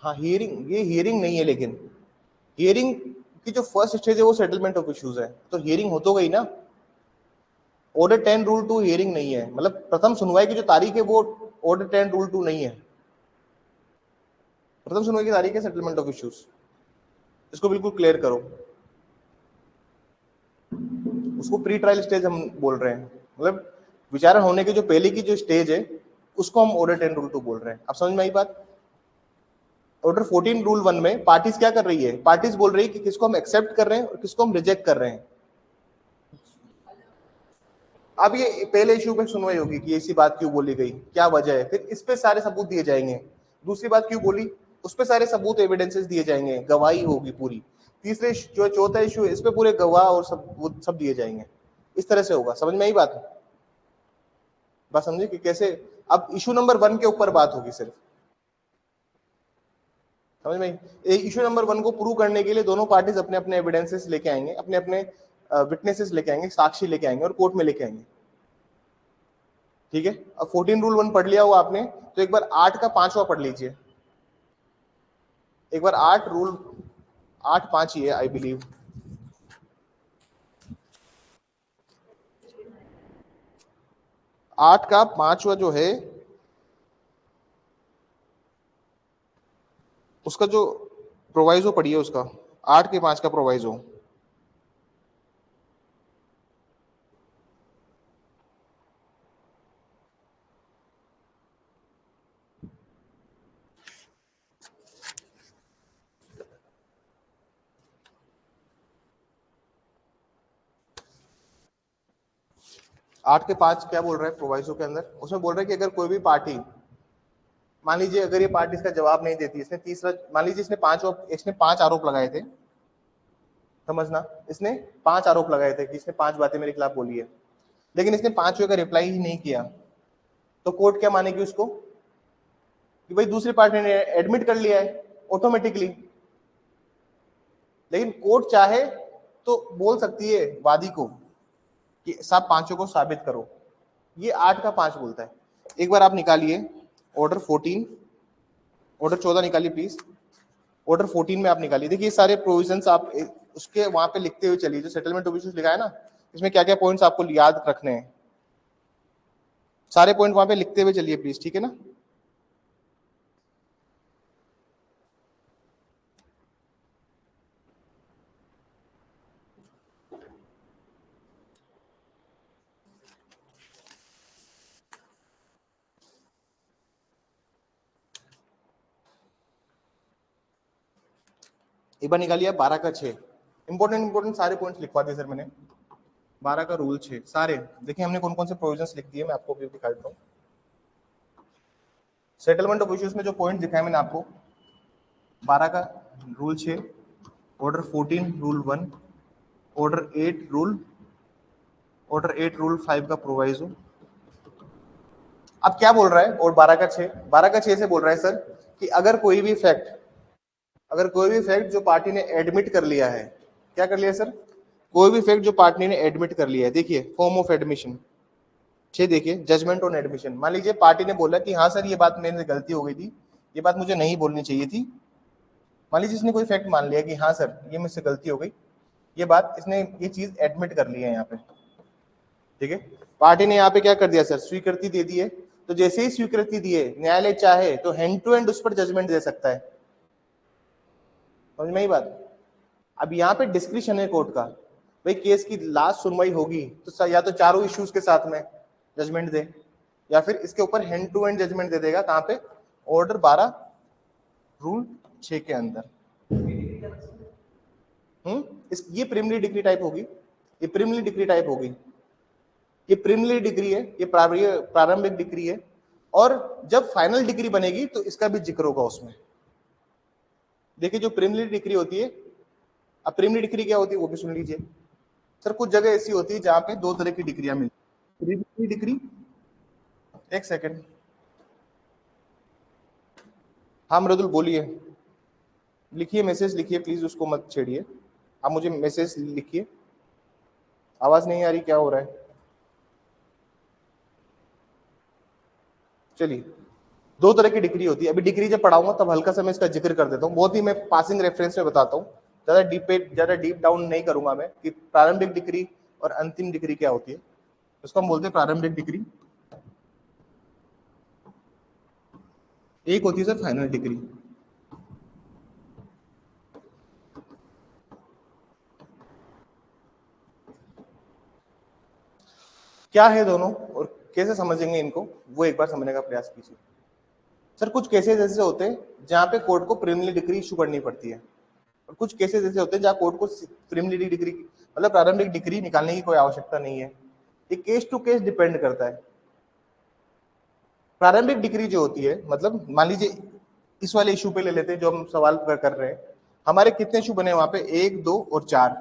हाँ हियरिंग, ये हियरिंग नहीं है, लेकिन हियरिंग की जो फर्स्ट स्टेज है वो सेटलमेंट ऑफ इश्यूज है, तो हियरिंग हो तो गई ना। ऑर्डर 10 रूल 2 हियरिंग नहीं है, मतलब प्रथम सुनवाई की जो तारीख है वो ऑर्डर 10 रूल 2 नहीं है। प्रथम सुनवाई की तारीख है सेटलमेंट ऑफ इश्यूज, इसको बिल्कुल क्लियर करो। उसको प्री ट्रायल स्टेज हम बोल रहे हैं, मतलब विचारण होने की जो पहले की जो स्टेज है उसको हम ऑर्डर 10 रूल 2 बोल रहे हैं। अब समझ में आई बात। ऑर्डर 14 रूल 1 में पार्टीज क्या कर रही है, पार्टीज बोल रही है कि किसको हम एक्सेप्ट कर रहे हैं और किसको हम रिजेक्ट कर रहे हैं। अब ये पहले इश्यू पे सुनवाई होगी कि ऐसी बात क्यों बोली गई, क्या वजह है, फिर इस पे सारे सबूत दिए जाएंगे। दूसरी बात क्यों बोली, उस पे सारे सबूत एविडेंसेस दिए जाएंगे, गवाही होगी पूरी। तीसरे जो चौथा इश्यू है इस पे पूरे गवाह और सब वो सब दिए जाएंगे। इस तरह से होगा, समझ में आई बात समझे कि कैसे। अब इशू नंबर 1 के ऊपर बात होगी सिर्फ, समझ में आई। इशू नंबर 1 को प्रूव करने के लिए दोनों पार्टीज अपने अपने एविडेंसेस लेके आएंगे, अपने अपने विटनेसेस लेके आएंगे, साक्षी लेके आएंगे और कोर्ट में लेके आएंगे। ठीक है, अब 14 रूल 1 पढ़ लिया हो आपने, तो एक बार 8 का 5वां पढ़ लीजिए। एक बार 8 रूल 8 5 ही है आई बिलीव। 8 का 5वां जो है उसका जो प्रोवाइजो पढ़िए उसका, 8 के 5 का प्रोवाइजो। आठ के 5 क्या बोल रहा है प्रोवाइजो के अंदर, उसमें बोल रहा है कि अगर कोई भी पार्टी, मान लीजिए अगर ये पार्टी इसका जवाब नहीं देती, इसने तीसरा, मान लीजिए इसने 5 आरोप लगाए थे, समझना, इसने 5 आरोप लगाए थे कि इसने 5 बातें मेरे खिलाफ बोली है, लेकिन इसने 5वें का रिप्लाई ही नहीं किया, तो कोर्ट क्या मानेगी उसको कि भाई दूसरी पार्टी ने एडमिट कर लिया है ऑटोमेटिकली। लेकिन कोर्ट चाहे तो बोल सकती है वादी को कि सब पांचों को साबित करो। ये 8 का 5 बोलता है। एक बार आप निकालिए ऑर्डर 14, ऑर्डर 14 निकालिए प्लीज। ऑर्डर 14 में आप निकालिए, देखिए सारे प्रोविजंस आप उसके वहां पे लिखते हुए चलिए, जो सेटलमेंट ऑफ इश्यूज लिखा है ना, इसमें क्या क्या पॉइंट्स आपको याद रखने हैं, सारे पॉइंट वहां पे लिखते हुए चलिए प्लीज, ठीक है ना। एक बार निकालिए 12 का 6, इंपॉर्टेंट सारे पॉइंट्स लिखवा दिए सर मैंने। 12 का रूल 6 सारे देखिए हमने कौन कौन से प्रोविजंस लिख दिए, मैं आपको भी दिखा देता हूँ। सेटलमेंट ऑफ इश्यूज में जो पॉइंट दिखाए मैंने आपको, 12 का rule 6, order 14 rule 1, order 8 rule 5 का प्रोवाइजो। अब क्या बोल रहा है, और 12 का 6 से बोल रहा है सर कि अगर कोई भी फैक्ट जो पार्टी ने एडमिट कर लिया है, क्या कर लिया सर, कोई भी फैक्ट जो पार्टी ने एडमिट कर लिया है, देखिए फॉर्म ऑफ एडमिशन 6, देखिए जजमेंट ऑन एडमिशन। मान लीजिए पार्टी ने बोला कि हाँ सर ये बात मेरे से गलती हो गई थी, ये बात मुझे नहीं बोलनी चाहिए थी। मान लीजिए इसने कोई फैक्ट मान लिया कि हाँ सर ये मुझसे गलती हो गई, ये बात इसने ये चीज एडमिट कर ली है यहाँ पे, ठीक है। पार्टी ने यहाँ पे क्या कर दिया सर, स्वीकृति दे दी है। तो जैसे ही स्वीकृति दिए, न्यायालय चाहे तो हैंड टू हैंड उस पर जजमेंट दे सकता है, समझ में ही बात। अब यहाँ पे डिस्क्रिप्शन है कोर्ट का, भाई केस की लास्ट सुनवाई होगी तो या तो चारों इश्यूज के साथ में जजमेंट दे, या फिर इसके ऊपर हैंड टू हैंड जजमेंट दे देगा, कहाँ पे, ऑर्डर 12 रूल 6 के अंदर। इस ये प्रीमिनरी डिग्री टाइप होगी, ये प्रीमिनरी डिग्री टाइप होगी, ये प्रीमिनरी डिग्री है, ये प्रारंभिक डिग्री है, और जब फाइनल डिग्री बनेगी तो इसका भी जिक्र होगा उसमें। देखिए जो प्रीमिनरी डिग्री होती है, अब प्रीमिनरी डिग्री क्या होती है वो भी सुन लीजिए सर। कुछ जगह ऐसी होती है जहां पे दो तरह की डिग्रियां मिलती, प्रीमिनरी डिग्री, एक सेकेंड, हाँ मृदुल बोलिए, लिखिए मैसेज लिखिए प्लीज, उसको मत छेड़िए, आप मुझे मैसेज लिखिए। आवाज नहीं आ रही, क्या हो रहा है? चलिए, दो तरह की डिग्री होती है। अभी डिग्री जब पढ़ाऊंगा तब हल्का सा मैं इसका जिक्र कर देता हूँ, बहुत ही मैं पासिंग रेफरेंस में बताता हूँ, ज्यादा डीप डाउन नहीं करूंगा मैं कि प्रारंभिक डिग्री और अंतिम डिग्री क्या होती है। उसको हम बोलते हैं प्रारंभिक डिग्री, एक होती है सर फाइनल डिग्री। क्या है दोनों और कैसे समझेंगे इनको, वो एक बार समझने का प्रयास कीजिए। सर कुछ केसेस ऐसे होते हैं जहां पे कोर्ट को प्रीलिमिनरी डिग्री इशू करनी पड़ती है, और कुछ केसेस ऐसे होते हैं जहां कोर्ट को प्रीलिमिनरी डिग्री मतलब प्रारंभिक डिग्री निकालने की कोई आवश्यकता नहीं है। ये केस टू केस डिपेंड करता है। प्रारंभिक डिग्री जो होती है, मतलब मान लीजिए इस वाले इशू पे ले लेते हैं जो हम सवाल कर रहे हैं, हमारे कितने इशू बने वहां पे, 1 2 और 4।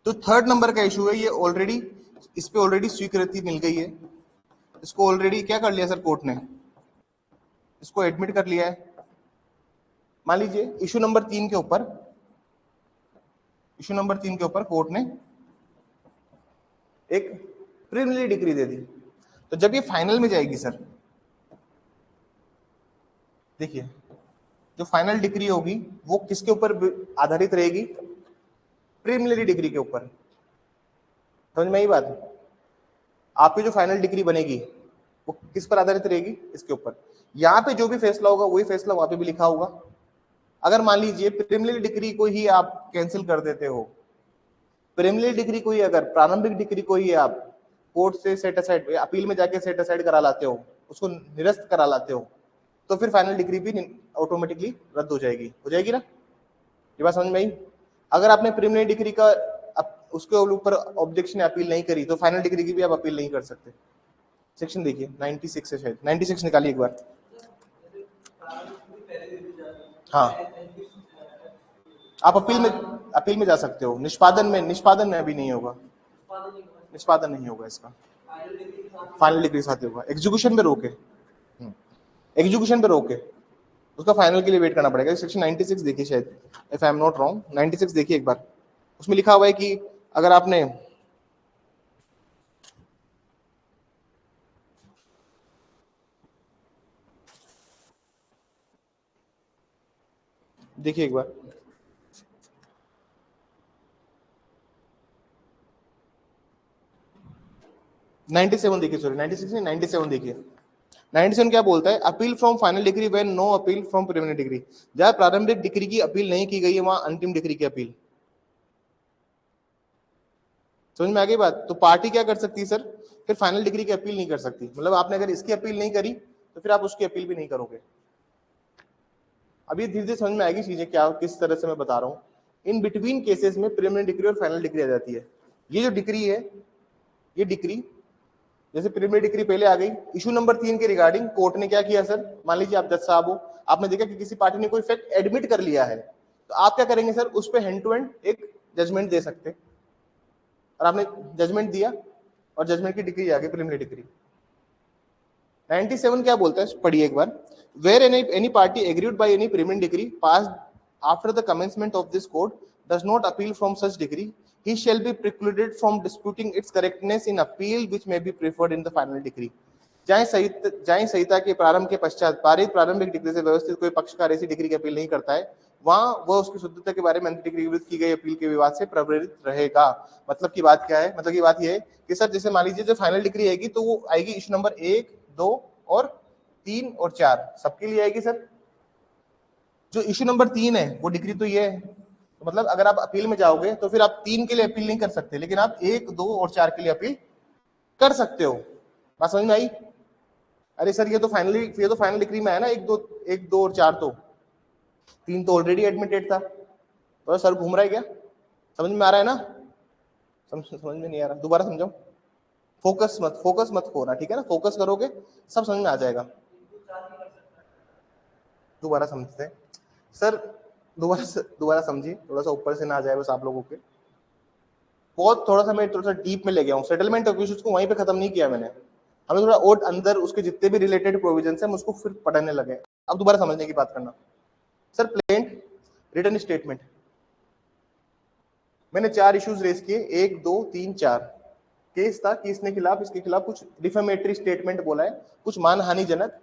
तो थर्ड नंबर का इशू है, ये ऑलरेडी इस पे ऑलरेडी स्वीकृति मिल गई है, इसको ऑलरेडी क्या कर लिया सर कोर्ट ने, इसको एडमिट कर लिया है। मान लीजिए इशू नंबर 3 के ऊपर कोर्ट ने एक प्रीलिमिनरी डिग्री दे दी। तो जब ये फाइनल में जाएगी सर, देखिए जो फाइनल डिग्री होगी वो किसके ऊपर आधारित रहेगी, प्रीलिमिनरी डिग्री के ऊपर। समझ में आई बात? आपकी जो फाइनल डिग्री बनेगी वो किस पर आधारित रहेगी, इसके ऊपर। यहाँ पे जो भी फैसला होगा वही फैसला वहां पे भी लिखा होगा। अगर मान लीजिए प्रीलिमिनरी डिग्री को ही आप कैंसिल कर देते हो, प्रीलिमिनरी डिग्री को ही, अगर प्रारंभिक डिग्री को ही आप कोर्ट से सेट असाइड, अपील में जाके सेट असाइड करा लाते हो, उसको निरस्त करा लाते हो, तो फिर फाइनल डिग्री भी ऑटोमेटिकली रद्द हो जाएगी ना। ये बात समझ में आई? अगर आपने प्रीलिमिनरी डिग्री का उसके ऊपर ऑब्जेक्शन अपील नहीं करी तो फाइनल डिग्री की भी आप अपील नहीं कर सकते। सेक्शन देखिए 96 है, शायद 96 निकालिए एक बार। हाँ, आप अपील में जा सकते हो, निष्पादन में अभी नहीं होगा, निष्पादन नहीं होगा इसका, फाइनल डिग्री के साथ होगा। एग्जीक्यूशन पे रोके, एग्जीक्यूशन पे रोके, उसका फाइनल के लिए वेट करना पड़ेगा। सेक्शन 96 देखिए शायद, if I am not wrong, 96 देखिए एक बार। उसमें लिखा हुआ है कि अगर आपने, देखिए एक बार, नाइनटी सेवन देखिए, सॉरी 96 नहीं 97 देखिए। 97 क्या बोलता है, appeal from final degree when no appeal from preliminary degree. जहां प्रारंभिक डिग्री की अपील नहीं की गई है वहां अंतिम डिग्री की अपील। समझ में आ गई बात? तो पार्टी क्या कर सकती है सर, फिर फाइनल डिग्री की अपील नहीं कर सकती। मतलब आपने अगर इसकी अपील नहीं करी तो फिर आप उसकी अपील भी नहीं करोगे। अभी धीरे धीरे समझ में आएगी चीजें क्या किस तरह से मैं बता रहा हूँ। इन बिटवीन केसेस में प्रीलिमिनरी डिग्री और फाइनल डिग्री आ जाती है। ये जो डिग्री है, ये डिग्री, जैसे प्रीलिमिनरी डिग्री पहले आ गई, इशू नंबर 3 के रिगार्डिंग कोर्ट ने क्या किया सर, मान लीजिए आप जज साहब हो, आपने देखा कि किसी पार्टी ने कोई फैक्ट एडमिट कर लिया है, तो आप क्या करेंगे सर, उस पर हैंड टू हैंड एक जजमेंट दे सकते, और आपने जजमेंट दिया और जजमेंट की डिग्री आ गई प्रीलिमिनरी डिग्री। 97 क्या बोलता है, पढ़िए एक बार। Where any party agreed by any preliminary decree pass after the commencement of this code does not appeal from such decree, he shall be precluded from disputing its correctness in appeal which may be preferred in the final degree। जहां संहिता के प्रारंभ के पश्चात पारित प्रारंभिक degree से व्यवस्थित कोई पक्षकार ऐसी डिग्री की अपील नहीं करता है, वहां वह उसकी शुद्धता के बारे में अंतिम डिग्री के विरुद्ध की गई अपील के विवाद से प्रवृत्त रहेगा। मतलब की बात क्या है, मतलब की बात यह है कि सर जैसे मान लीजिए जो फाइनल डिग्री आएगी तो वो आएगी इशू नंबर 1 2 और 3 और 4 सबके लिए आएगी सर। जो इशू नंबर 3 है वो डिग्री तो ये है, तो मतलब अगर आप अपील में जाओगे तो फिर आप 3 के लिए अपील नहीं कर सकते, लेकिन आप 1 2 और 4 के लिए अपील कर सकते हो। बात समझ में आई? अरे सर ये तो फाइनल डिग्री में है ना, 1 2 और 4, तो 3 तो ऑलरेडी एडमिटेड था, तो सर घूम रहा है क्या? समझ में आ रहा है ना? समझ में नहीं आ रहा, दोबारा समझाओ। फोकस मत खोना, ठीक है ना, फोकस करोगे सब समझ में आ जाएगा। दोबारा समझते हैं सर, दोबारा समझिए, थोड़ा सा ऊपर से ना आ जाए बस आप लोगों के। बहुत थोड़ा सा मैं थोड़ा सा डीप में ले गया हूँ, सेटलमेंट ऑफ इश्यूज को वहीं पे खत्म नहीं किया मैंने। हमें थोड़ा और अंदर उसके जितने भी रिलेटेड प्रोविजन है हम उसको फिर पढ़ने लगे। अब दोबारा समझने की बात करना। सर प्लेंट रिटर्न स्टेटमेंट, मैंने 4 इश्यूज रेज किए, 1 2 3 4। केस था कि इसने खिलाफ इसके खिलाफ कुछ डिफेमेटरी स्टेटमेंट बोला है, कुछ मानहानिजनक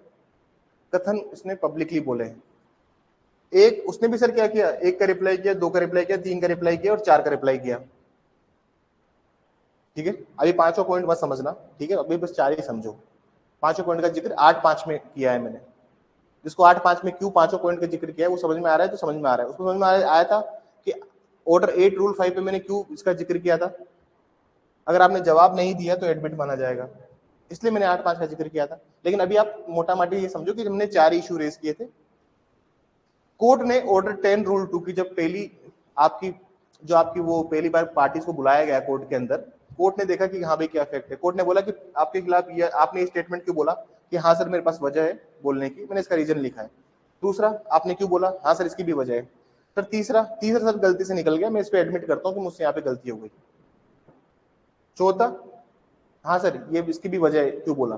कथन इसने पब्लिकली बोले हैं। एक उसने भी सर क्या किया, 1 का रिप्लाई किया, 2 का रिप्लाई किया, 3 का रिप्लाई किया और 4 का रिप्लाई किया। ठीक है, अभी 5वां पॉइंट मत समझना, ठीक है, अभी बस 4 ही समझो। 5वें पॉइंट का जिक्र 8.5 में किया है मैंने। जिसको 8.5 में क्यों 5वें पॉइंट का जिक्र किया है वो समझ में आ रहा है तो समझ में आ रहा है। उसको समझ में आया था कि ऑर्डर 8 रूल 5 पे मैंने क्यों इसका जिक्र किया था। अगर आपने जवाब नहीं दिया तो एडमिट माना जाएगा, इसलिए मैंने 8.5 का जिक्र किया था। लेकिन अभी आप मोटा माटी ये समझो कि हमने 4 इशू रेज किए थे। कोर्ट ने ऑर्डर 10 रूल 2 की जब पहली आपकी वो पहली बार पार्टीज को बुलाया गया कोर्ट के अंदर, कोर्ट ने देखा कि हाँ भाई क्या फैक्ट है। कोर्ट ने बोला कि आपके खिलाफ ये आपने ये स्टेटमेंट क्यों बोला कि हाँ सर मेरे पास वजह है बोलने की, मैंने इसका रीजन लिखा है। दूसरा, आपने क्यों बोला, हाँ सर इसकी भी वजह है। सर तीसरा सर गलती से निकल गया, मैं इस पर एडमिट करता हूँ कि मुझसे यहाँ पे गलती हो गई। चौथा, हाँ सर ये इसकी भी वजह है क्यों बोला।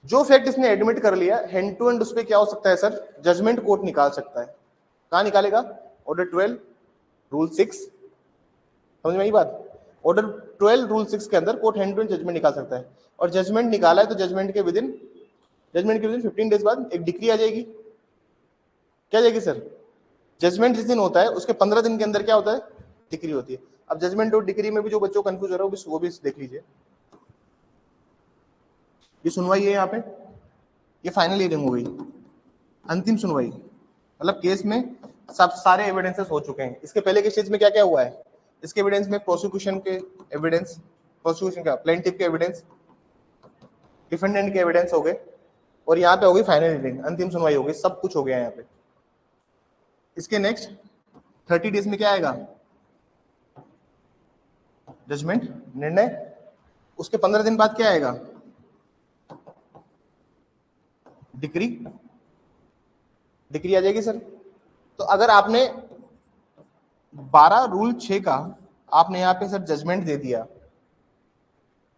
जो फैक्ट इसने एडमिट कर लिया, हैंड टू हैंड उस पर क्या हो सकता है सर, जजमेंट कोर्ट निकाल सकता है। कहां निकालेगा, ऑर्डर 12 रूल 6, समझ में आई बात। ऑर्डर 12 रूल 6 के अंदर court hand to hand judgment निकाल सकता है। और जजमेंट निकाला है तो जजमेंट के विदिन 15 डेज बाद एक डिक्री आ जाएगी। क्या जाएगी सर, जजमेंट जिस दिन होता है उसके 15 दिन के अंदर क्या होता है, डिक्री होती है। अब जजमेंट और डिक्री में भी जो बच्चों को कंफ्यूज हो रहा है वो भी देख लीजिए। ये सुनवाई है यहाँ पे, ये फाइनल हियरिंग हो गई, अंतिम सुनवाई, मतलब केस में सब सारे एविडेंसेस हो चुके हैं। इसके पहले के स्टेज में क्या क्या हुआ है, इसके एविडेंस में प्रोसिक्यूशन के एविडेंस, प्रोसिक्यूशन का प्लेंटिफ के एविडेंस, डिफेंडेंट के एविडेंस हो गए, और यहाँ पे हो गई फाइनल हियरिंग, अंतिम सुनवाई हो गई, सब कुछ हो गया यहाँ पे। इसके नेक्स्ट 30 डेज में क्या आएगा, जजमेंट, निर्णय। उसके 15 दिन बाद क्या आएगा, डिक्री, डिक्री आ जाएगी सर। तो अगर आपने 12 रूल 6 का आपने यहाँ पे सर जजमेंट दे दिया,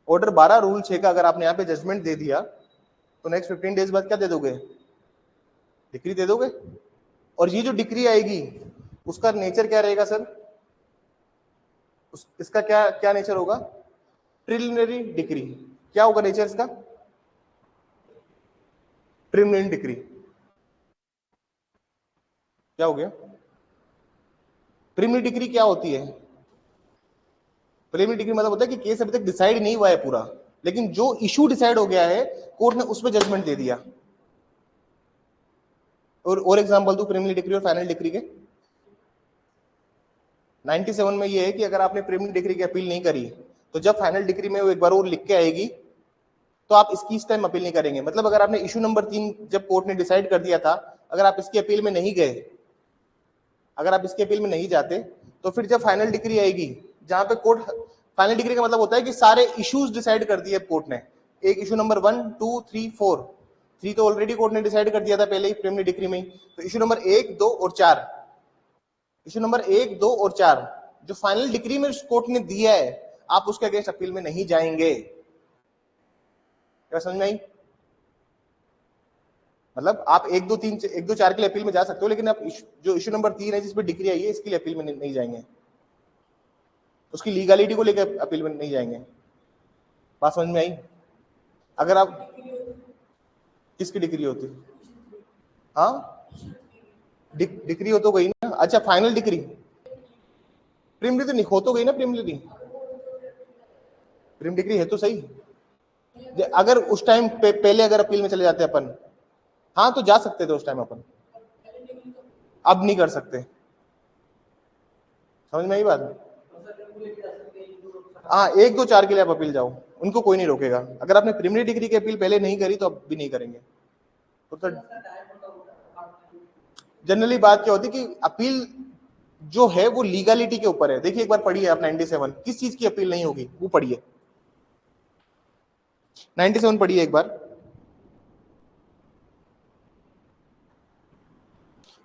ऑर्डर 12 रूल 6 का अगर आपने यहाँ पे जजमेंट दे दिया, तो नेक्स्ट 15 डेज बाद क्या दे दोगे, डिक्री दे दोगे। और ये जो डिक्री आएगी उसका नेचर क्या रहेगा सर, इसका क्या क्या नेचर होगा, प्रिलिमिनरी डिक्री। क्या होगा नेचर इसका, प्रिलिमिनरी डिक्री। क्या हो गया, प्रिलिमिनरी डिक्री क्या होती है, प्रिलिमिनरी डिक्री मतलब होता है कि केस अभी तक डिसाइड नहीं हुआ है पूरा, लेकिन जो इशू डिसाइड हो गया है कोर्ट ने उस पर जजमेंट दे दिया। और एग्जांपल दूं प्रिलिमिनरी डिक्री और फाइनल डिक्री के, 97 में ये है कि अगर आपने प्रिलिमिनरी डिक्री की अपील नहीं करी तो जब फाइनल डिक्री में वो एक बार और लिख के आएगी तो आप इसकी इस टाइम अपील नहीं करेंगे। मतलब अगर आपने इशू नंबर 3 जब कोर्ट ने डिसाइड कर दिया था, अगर आप इसकी अपील में नहीं गए, अगर आप इसकी अपील में नहीं जाते, तो फिर जब फाइनल डिक्री आएगी, जहां पे कोर्ट, फाइनल डिग्री का मतलब होता है कि सारे इश्यूज डिसाइड कर दिए कोर्ट ने, एक इशू नंबर 1 2 3 4, 3 तो ऑलरेडी कोर्ट ने डिसाइड कर दिया था पहले ही प्रिलिमिनरी डिग्री में ही, तो इशू नंबर 1 2 और 4, इशू नंबर 1 2 और 4 जो फाइनल डिग्री में कोर्ट ने दिया है, आप उसके अगेंस्ट अपील में नहीं जाएंगे। क्या समझ में आई, मतलब आप 1 2 3 1 2 4 के लिए अपील में जा सकते हो, लेकिन आप जो इशू नंबर 3 है जिसपे डिग्री आई है इसके लिए अपील में नहीं जाएंगे, उसकी लीगलिटी को लेकर अपील में नहीं जाएंगे। बात समझ में आई। अगर आप किसकी डिग्री होती, हाँ डिग्री हो तो गई ना, अच्छा फाइनल डिग्री, प्रीलिमिनरी तो हो तो गई ना, प्रीलिमिनरी डिग्री है तो सही। अगर उस टाइम पहले अगर अपील में चले जाते अपन, हाँ तो जा सकते थे उस टाइम अपन, अब नहीं कर सकते। समझ में आई बात, हाँ 1 2 4 के लिए आप अपील जाओ, उनको कोई नहीं रोकेगा। अगर आपने प्रीलिमिनरी डिग्री की अपील पहले नहीं करी तो अब भी नहीं करेंगे। तो जनरली बात क्या होती है कि अपील जो है वो लीगलिटी के ऊपर है। देखिए एक बार पढ़िए आप 97, किस चीज की अपील नहीं होगी वो पढ़िए, 97 पढ़िए एक बार,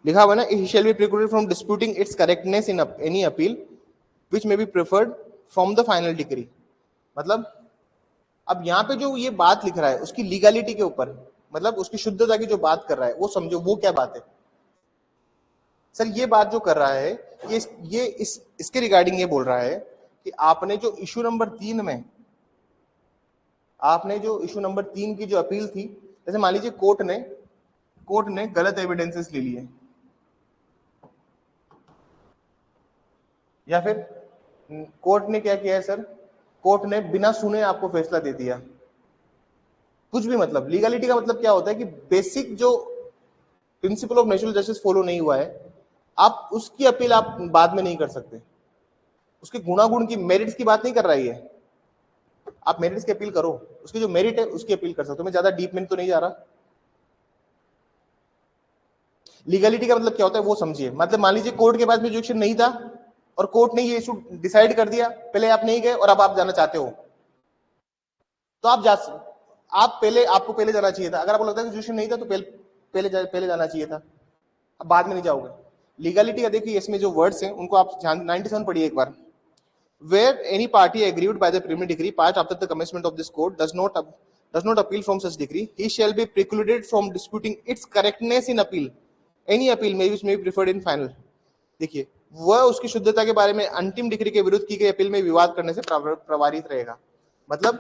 लिखा हुआ ना, he shall be precluded from disputing its correctness in any appeal which may be preferred from the final decree। मतलब अब यहाँ पे जो ये बात लिख रहा है उसकी लीगलिटी के ऊपर, मतलब उसकी शुद्धता की जो बात कर रहा है वो समझो वो क्या बात है। सर ये बात जो कर रहा है ये इसके रिगार्डिंग ये बोल रहा है कि आपने जो इशू नंबर 3 में, आपने जो इशू नंबर 3 की जो अपील थी, जैसे मान लीजिए कोर्ट ने गलत एविडेंसेस ले लिए, या फिर कोर्ट ने क्या किया है सर, कोर्ट ने बिना सुने आपको फैसला दे दिया, कुछ भी। मतलब लीगलिटी का मतलब क्या होता है कि बेसिक जो principle of natural justice follow नहीं हुआ है, आप उसकी अपील आप बाद में नहीं कर सकते। उसके गुणागुण की, मेरिट्स की बात नहीं कर रहा है ये, आप मेरिट्स की अपील करो, उसकी जो मेरिट है उसकी अपील कर सकते हो। मैं ज्यादा डीप में तो नहीं जा रहा। लीगलिटी का मतलब क्या होता है वो समझिए। मतलब मान लीजिए कोर्ट के पास में जुडिक्शन नहीं था और कोर्ट ने ये इशू डिसाइड कर दिया, पहले आप नहीं गए और अब आप जाना चाहते हो, तो आपको पहले जाना चाहिए था। अगर आपको लगता है कि जुडिक्शन नहीं था तो पहले जाना चाहिए था, अब बाद में नहीं जाओगे। लीगलिटी का देखिए इसमें जो वर्ड्स हैं उनको आप 97 पढ़िए एक बार। Where any party aggrieved by the preliminary decree passed after the commencement of this court does not appeal from such decree, he shall be precluded from disputing its correctness in appeal. Any appeal which may be preferred in final. देखिए वह उसकी शुद्धता के बारे में अंतिम degree के विरुद्ध की गई अपील में विवाद करने से प्रवारित रहेगा। मतलब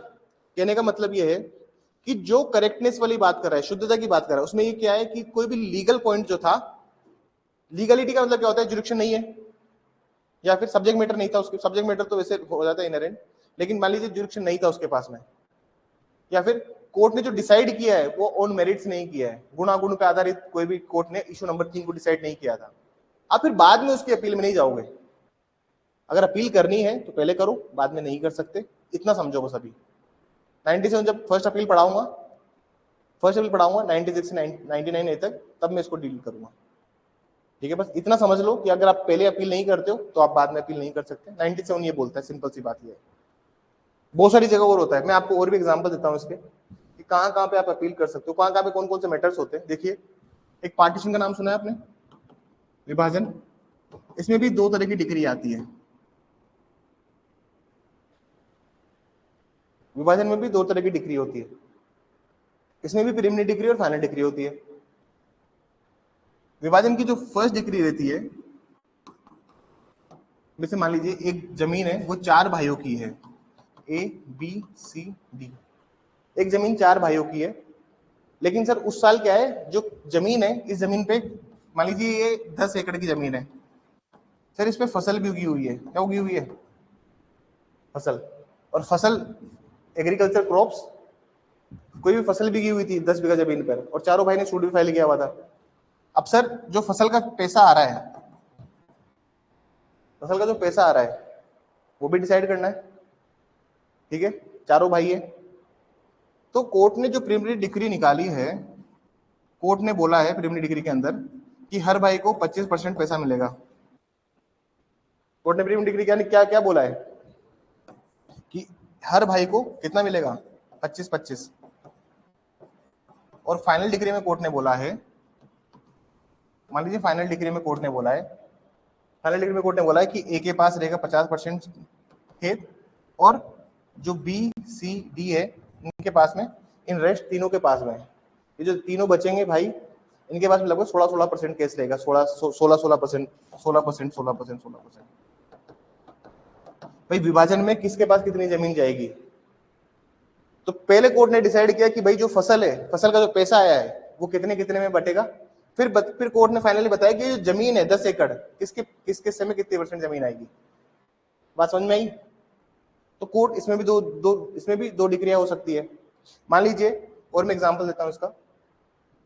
कहने का मतलब यह है कि जो करेक्टनेस वाली बात कर रहा है, शुद्धता की बात कर रहा है, उसमें ये क्या है कि कोई भी लीगल पॉइंट जो था, लीगलिटी का मतलब क्या होता है, जुडिक्शन नहीं है या फिर सब्जेक्ट मैटर नहीं था उसके, सब्जेक्ट मैटर तो वैसे हो जाता है इनहेरेंट, लेकिन मान लीजिए जुडिक्शन नहीं था उसके पास में, या फिर कोर्ट ने जो डिसाइड किया है वो ऑन मेरिट्स नहीं किया है, गुणागुण पे आधारित कोई भी कोर्ट ने इशू नंबर 3 को डिसाइड नहीं किया था, आप फिर बाद में उसकी अपील में नहीं जाओगे। अगर अपील करनी है तो पहले करो, बाद में नहीं कर सकते, इतना समझो बस। अभी 97 जब फर्स्ट अपील पढ़ाऊंगा 96 से 99 तक, तब मैं इसको डील करूंगा। ठीक है, बस इतना समझ लो कि अगर आप पहले अपील नहीं करते हो तो आप बाद में अपील नहीं कर सकते। 97 ये बोलता है, सिंपल सी बात ये है। बहुत सारी जगह और होता है, मैं आपको और भी एग्जांपल देता हूं इसके कि कहां पे आप अपील कर सकते हो, कहां पे कौन कौन से मैटर्स होते हैं। देखिए एक पार्टीशन का नाम सुना है आपने, विभाजन, इसमें भी 2 तरह की डिग्री आती है। विभाजन में भी 2 तरह की डिग्री होती है, इसमें भी प्रीलिमिनरी डिग्री और फाइनल डिग्री होती है। विभाजन की जो फर्स्ट डिग्री रहती है, जैसे मान लीजिए एक जमीन है वो 4 भाइयों की है, A B C D, एक जमीन 4 भाइयों की है, लेकिन सर उस साल क्या है, जो जमीन है इस जमीन पे मान लीजिए ये 10 एकड़ की जमीन है, सर इस पे फसल भी उगी हुई है। क्या उगी हुई है? फसल। और फसल एग्रीकल्चर क्रॉप्स, कोई भी फसल भी की हुई थी 10 बीघा जमीन पर, और चारों भाई ने सूट भी फाइल किया हुआ था। अब सर जो फसल का पैसा आ रहा है, फसल का जो पैसा आ रहा है वो भी डिसाइड करना है। ठीक है, चारों भाई है, तो कोर्ट ने जो प्रीलिमिनरी डिग्री निकाली है, कोर्ट ने बोला है प्रीलिमिनरी डिग्री के अंदर कि हर भाई को 25% पैसा मिलेगा। कोर्ट ने प्रीलिमिनरी डिग्री क्या क्या बोला है कि हर भाई को कितना मिलेगा, 25-25। और फाइनल डिग्री में कोर्ट ने बोला है, मान लीजिए फाइनल डिग्री में कोर्ट ने बोला है, फाइनल डिग्री में कोर्ट ने बोला है कि ए के पास रहेगा 50% खेत, और जो बी सी डी है इनके पास में, इन रेस्ट तीनों के पास में, ये जो तीनों बचेंगे भाई इनके पास में लगभग 16% केस रहेगा, 16%। भाई विभाजन में किसके पास कितनी जमीन जाएगी? तो पहले कोर्ट ने डिसाइड किया कि भाई जो फसल है, फसल का जो पैसा आया है वो कितने कितने में बटेगा। फिर कोर्ट ने फाइनली बताया कि जो जमीन है 10 एकड़, किस हिस्से में कितनी % जमीन आएगी। बात समझ में आई? तो कोर्ट इसमें भी दो डिग्रियां हो सकती है। मान लीजिए, और मैं एग्जांपल देता हूं इसका,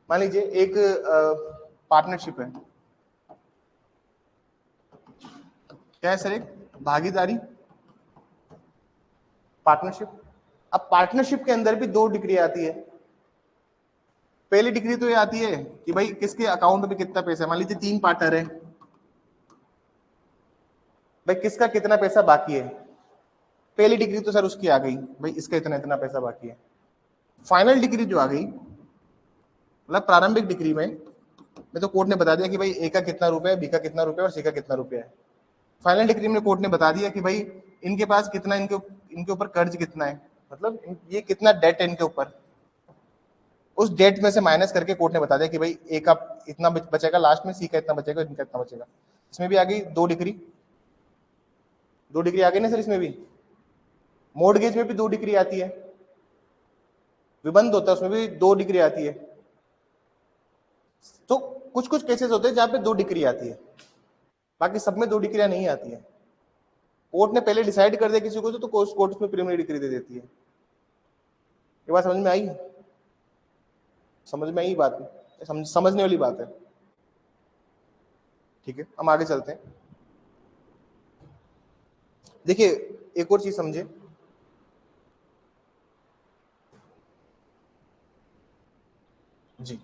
मान लीजिए एक पार्टनरशिप है, क्या है सर, एक भागीदारी पार्टनरशिप। अब पार्टनरशिप के अंदर भी 2 डिग्री आती है। पहली डिग्री तो ये आती है कि भाई किसके अकाउंट में कितना पैसा है। मान लीजिए 3 पार्टनर है, भाई किसका कितना पैसा बाकी है। पहली डिग्री तो सर उसकी आ गई, भाई इसका इतना इतना पैसा बाकी है। फाइनल डिग्री जो आ गई, मतलब प्रारंभिक डिग्री में तो कोर्ट ने बता दिया कि भाई ए का कितना रुपया है, बी का कितना रुपया और सी का कितना रुपया है। फाइनल डिग्री में कोर्ट ने बता दिया कि भाई इनके पास कितना, इनके ऊपर कर्ज कितना है, मतलब ये कितना डेट है इनके ऊपर, उस डेट में से माइनस करके कोर्ट ने बता दिया कि भाई ए का इतना बचेगा लास्ट में, सी का इतना बचेगा, इनका इतना बचेगा। इसमें भी आ गई 2 डिग्री, 2 डिग्री आ गई ना सर। इसमें भी मोर्टगेज में भी 2 डिग्री आती है, विबंध होता है उसमें भी 2 डिग्री आती है। तो कुछ कुछ केसेस होते हैं जहां पे 2 डिग्री आती है, बाकी सब में 2 डिग्रियां नहीं आती है। कोर्ट ने पहले डिसाइड कर दिया किसी को तो कोर्ट उसमें प्रीलिमिनरी डिग्री दे देती है। ये बात समझ में आई? समझ में आई बात? समझने वाली बात है। ठीक है, हम आगे चलते हैं। देखिए एक और चीज समझे, जी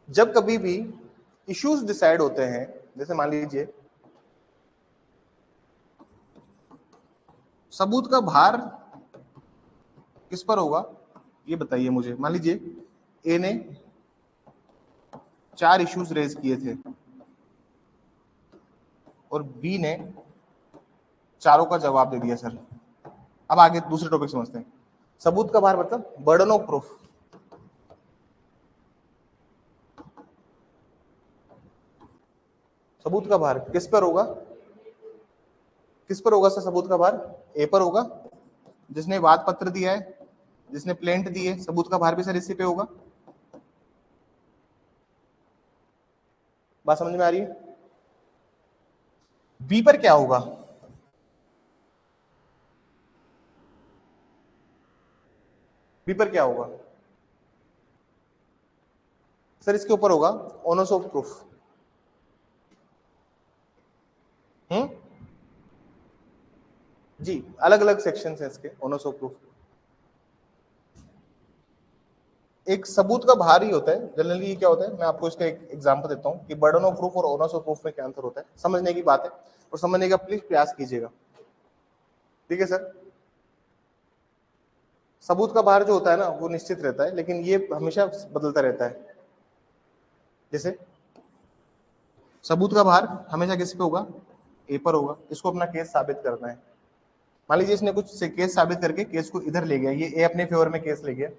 जब कभी भी इश्यूज डिसाइड होते हैं, जैसे मान लीजिए सबूत का भार किस पर होगा, ये बताइए मुझे। मान लीजिए ए ने 4 इश्यूज रेज किए थे और बी ने चारों का जवाब दे दिया सर। अब आगे दूसरे टॉपिक समझते हैं। सबूत का भार मतलब बर्डन ऑफ प्रूफ। सबूत का भार किस पर होगा, किस पर होगा सर सबूत का भार? ए पर होगा, जिसने वाद पत्र दिया है, जिसने प्लेंट दी है, सबूत का भार भी सर इसी पे होगा। बात समझ में आ रही है? बी पर क्या होगा? बी पर क्या होगा सर? इसके ऊपर होगा ओनस ऑफ प्रूफ। हम्म, जी अलग अलग सेक्शन है इसके ओनस ऑफ प्रूफ। एक सबूत का भार ही होता है जनरली। क्या होता है, मैं आपको इसका एक एग्जांपल देता हूं कि बर्डन ऑफ प्रूफ और ओनस ऑफ प्रूफ में क्या अंतर होता है। समझने की बात है और समझने का प्लीज प्रयास कीजिएगा। ठीक है सर। सबूत का भार जो होता है ना वो निश्चित रहता है, लेकिन ये हमेशा बदलता रहता है। जैसे सबूत का भार हमेशा किस पे होगा? ए पर होगा। इसको अपना केस साबित करना है। मान लीजिए इसने कुछ से केस साबित करके केस को इधर ले गया, ये ए अपने फेवर में केस ले गया,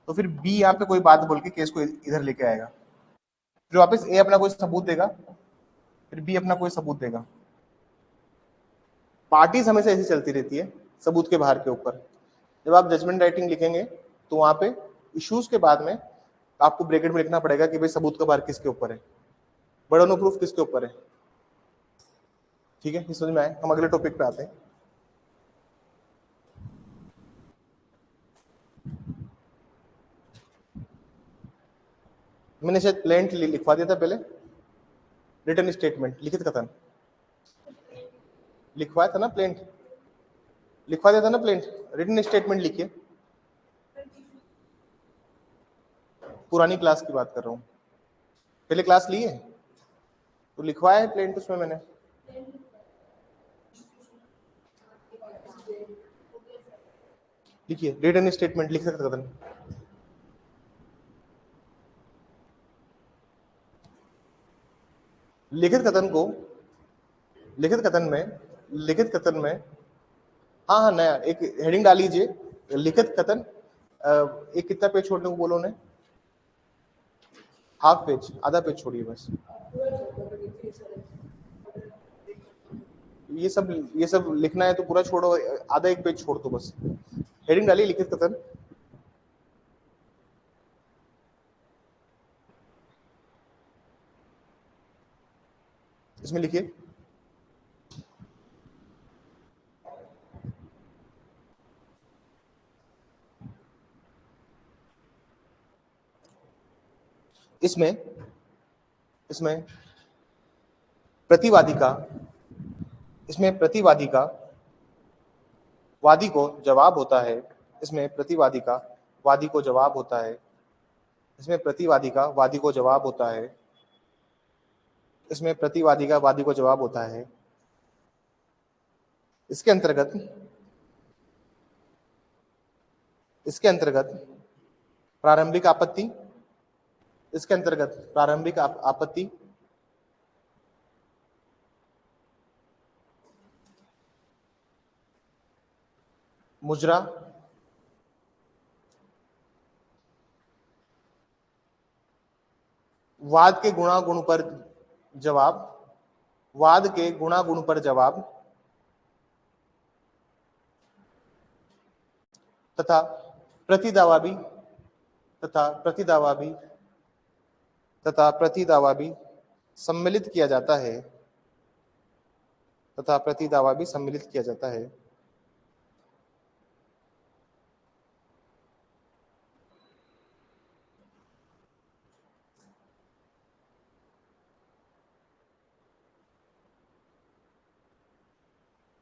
तो फिर बी यहाँ पे कोई बात बोल के केस को इधर लेके आएगा, फिर वापस ए अपना कोई सबूत देगा, फिर बी अपना कोई सबूत देगा। पार्टीज हमेशा ऐसी चलती रहती है सबूत के भार के ऊपर। जब आप जजमेंट राइटिंग लिखेंगे तो वहां पे इश्यूज के बाद में आपको ब्रैकेट में लिखना पड़ेगा कि भाई सबूत का भार किसके ऊपर है, बर्डन ऑफ प्रूफ किसके ऊपर है। ठीक है, समझ में आए? हम अगले टॉपिक पे आते हैं। मैंने शायद प्लेंट लिखवा दिया था पहले, रिटर्न स्टेटमेंट लिखित कथन लिखवाया था ना, प्लेंट लिखवा दिया था ना, प्लेंट रिटर्न स्टेटमेंट लिखिए। पुरानी क्लास की बात कर रहा हूँ, पहले क्लास ली है तो लिखवाया है प्लेंट उसमें मैंने। लिखिए रिटर्न स्टेटमेंट, लिखित कथन। लिखित कथन को लिखित कथन में लिखित कथन में हाँ हाँ नया एक हेडिंग डाल लीजिए, लिखित कथन। एक कितना पेज छोड़ने को बोलो उन्हें? हाफ पेज, आधा पेज छोड़िए बस। ये सब लिखना है तो पूरा छोड़ो, आधा एक पेज छोड़ दो बस। हेडिंग डालिए लिखित कथन। इसमें लिखिए इसमें इसमें प्रतिवादी का इसमें प्रतिवादी का वादी को जवाब होता है। इसमें प्रतिवादी का वादी को जवाब होता है। इसमें प्रतिवादी का वादी को जवाब होता है। इसमें प्रतिवादी का वादी को जवाब होता है। इसके अंतर्गत इसके अंतर्गत प्रारंभिक आपत्ति इसके अंतर्गत प्रारंभिक आपत्ति मुजरा, वाद के गुणा गुण पर जवाब, वाद के गुणा गुण पर जवाब, तथा प्रतिदावा भी, तथा प्रतिदावा भी, तथा प्रतिदावा भी सम्मिलित किया जाता है, तथा प्रतिदावा भी सम्मिलित किया जाता है।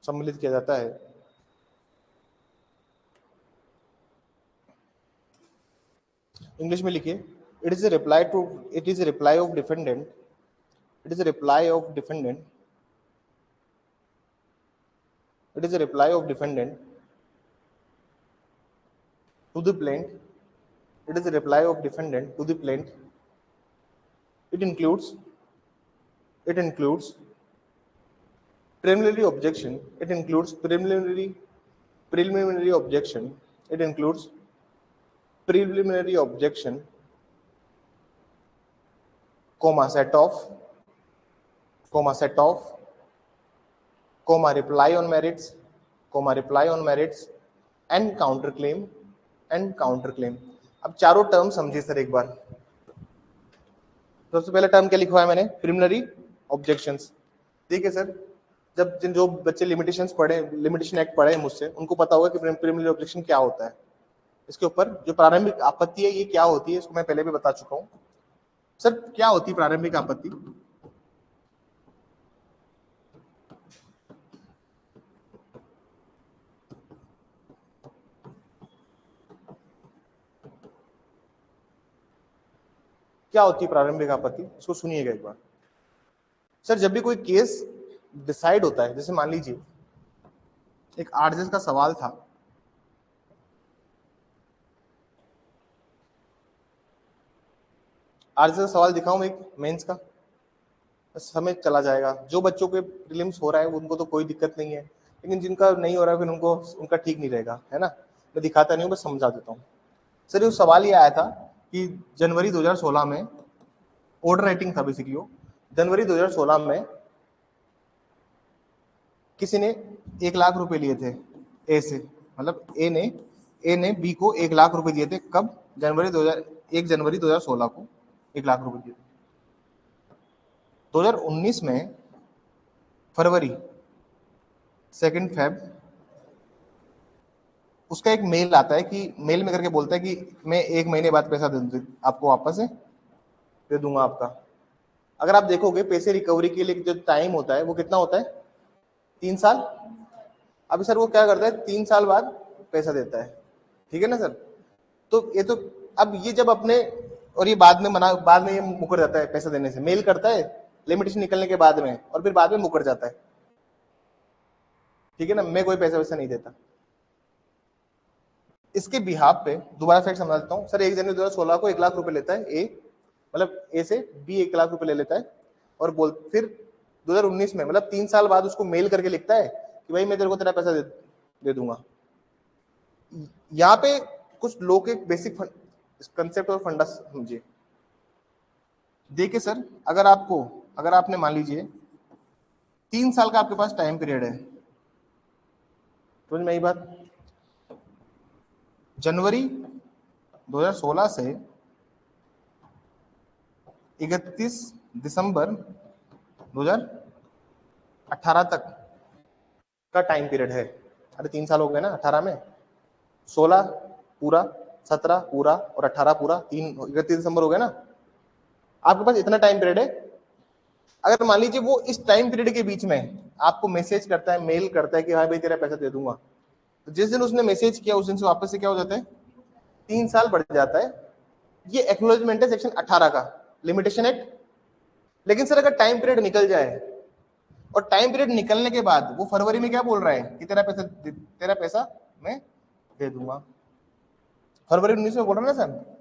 सम्मिलित किया जाता है। इंग्लिश में लिखिए, it is a reply to, it is a reply of defendant, it is a reply of defendant, it is a reply of defendant to the plaintiff, it is a reply of defendant to the plaintiff, it includes preliminary objection, it includes preliminary objection, it includes preliminary objection, comma set off, comma reply on merits, and counterclaim, अब चारों term समझिए sir एक बार। सबसे पहले term क्या लिखवा है मैंने, प्रिलिमिनरी ऑब्जेक्शंस। ठीक है सर, जब जो बच्चे लिमिटेशंस पढ़े, लिमिटेशन एक्ट पढ़े मुझसे, उनको पता होगा कि प्रिलिमिनरी ऑब्जेक्शन क्या होता है। इसके ऊपर जो प्रारंभिक आपत्ति है ये क्या होती है, इसको मैं पहले भी बता चुका हूँ। सर क्या होती है प्रारंभिक आपत्ति? क्या होती है प्रारंभिक आपत्ति, इसको सुनिएगा एक बार। सर जब भी कोई केस डिसाइड होता है, जैसे मान लीजिए एक आरजेएस का सवाल था, आरजेएस का सवाल दिखाऊं एक मेंस का, समय चला जाएगा। जो बच्चों के प्रीलिम्स हो रहा है उनको तो कोई दिक्कत नहीं है, लेकिन जिनका नहीं हो रहा है फिर उनको, उनका ठीक नहीं रहेगा, है ना। मैं दिखाता नहीं हूँ, बस समझा देता हूँ। सर ये सवाल ये आया था कि जनवरी 2016 में ऑर्डर राइटिंग था बेसिकली, जनवरी 2016 में किसी ने 1 लाख रुपए लिए थे ए से, मतलब ए ने बी को 1 लाख रुपए दिए थे। कब? 1 जनवरी 2016 को 1 लाख रुपए दिए थे। 2019 में फरवरी 2 फेब उसका एक मेल आता है कि मेल में करके बोलता है कि मैं 1 महीने बाद पैसा आपको वापस दे दूंगा आपका। अगर आप देखोगे पैसे रिकवरी के लिए जो टाइम होता है वो कितना होता है, 3 साल। अभी सर वो क्या करता है, 3 साल बाद पैसा देता है, ठीक है ना सर। तो ये तो अब ये जब अपने, और ये बाद में ये मुकर जाता है पैसा देने से, मेल करता है लिमिटेशन निकलने के बाद में, और फिर बाद में मुकर जाता है, ठीक है ना। मैं कोई पैसा वैसा नहीं देता। इसके बिहाफ पे दोबारा फैक्ट समझा देता हूँ। सर 1 जनवरी 2016 को 1 लाख रुपए लेता है ए, मतलब ए से बी 1 लाख रुपए ले लेता है, और फिर 2019 में मतलब 3 साल बाद उसको मेल करके लिखता है कि भाई मैं तेरे को तेरा पैसा दे दूंगा। यहाँ पे कुछ लो के बेसिक कंसेप्ट और फंडा समझिए। देखिए सर, अगर आपने मान लीजिए 3 साल का आपके पास टाइम पीरियड है, समझ में आई बात। जनवरी 2016 से 31 दिसंबर 2018 तक का टाइम पीरियड है। अरे 3 साल हो गए ना, 18 में 16 पूरा, 17 पूरा और 18 पूरा, 31 दिसंबर हो गया ना। आपके पास इतना टाइम पीरियड है। अगर मान लीजिए वो इस टाइम पीरियड के बीच में आपको मैसेज करता है, मेल करता है कि हाँ भाई तेरा पैसा दे दूंगा, तो जिस दिन उसने मैसेज किया उस दिन से वापस से क्या हो जाता है, 3 साल बढ़ जाता है। ये एक्नॉलेजमेंट है सेक्शन 18 का, लिमिटेशन एक्ट। लेकिन सर अगर टाइम पीरियड निकल जाए, और टाइम पीरियड निकलने के बाद वो फरवरी में क्या बोल रहा है कि तेरा पैसा मैं दे दूंगा, फरवरी 19 में बोल रहा है ना सर।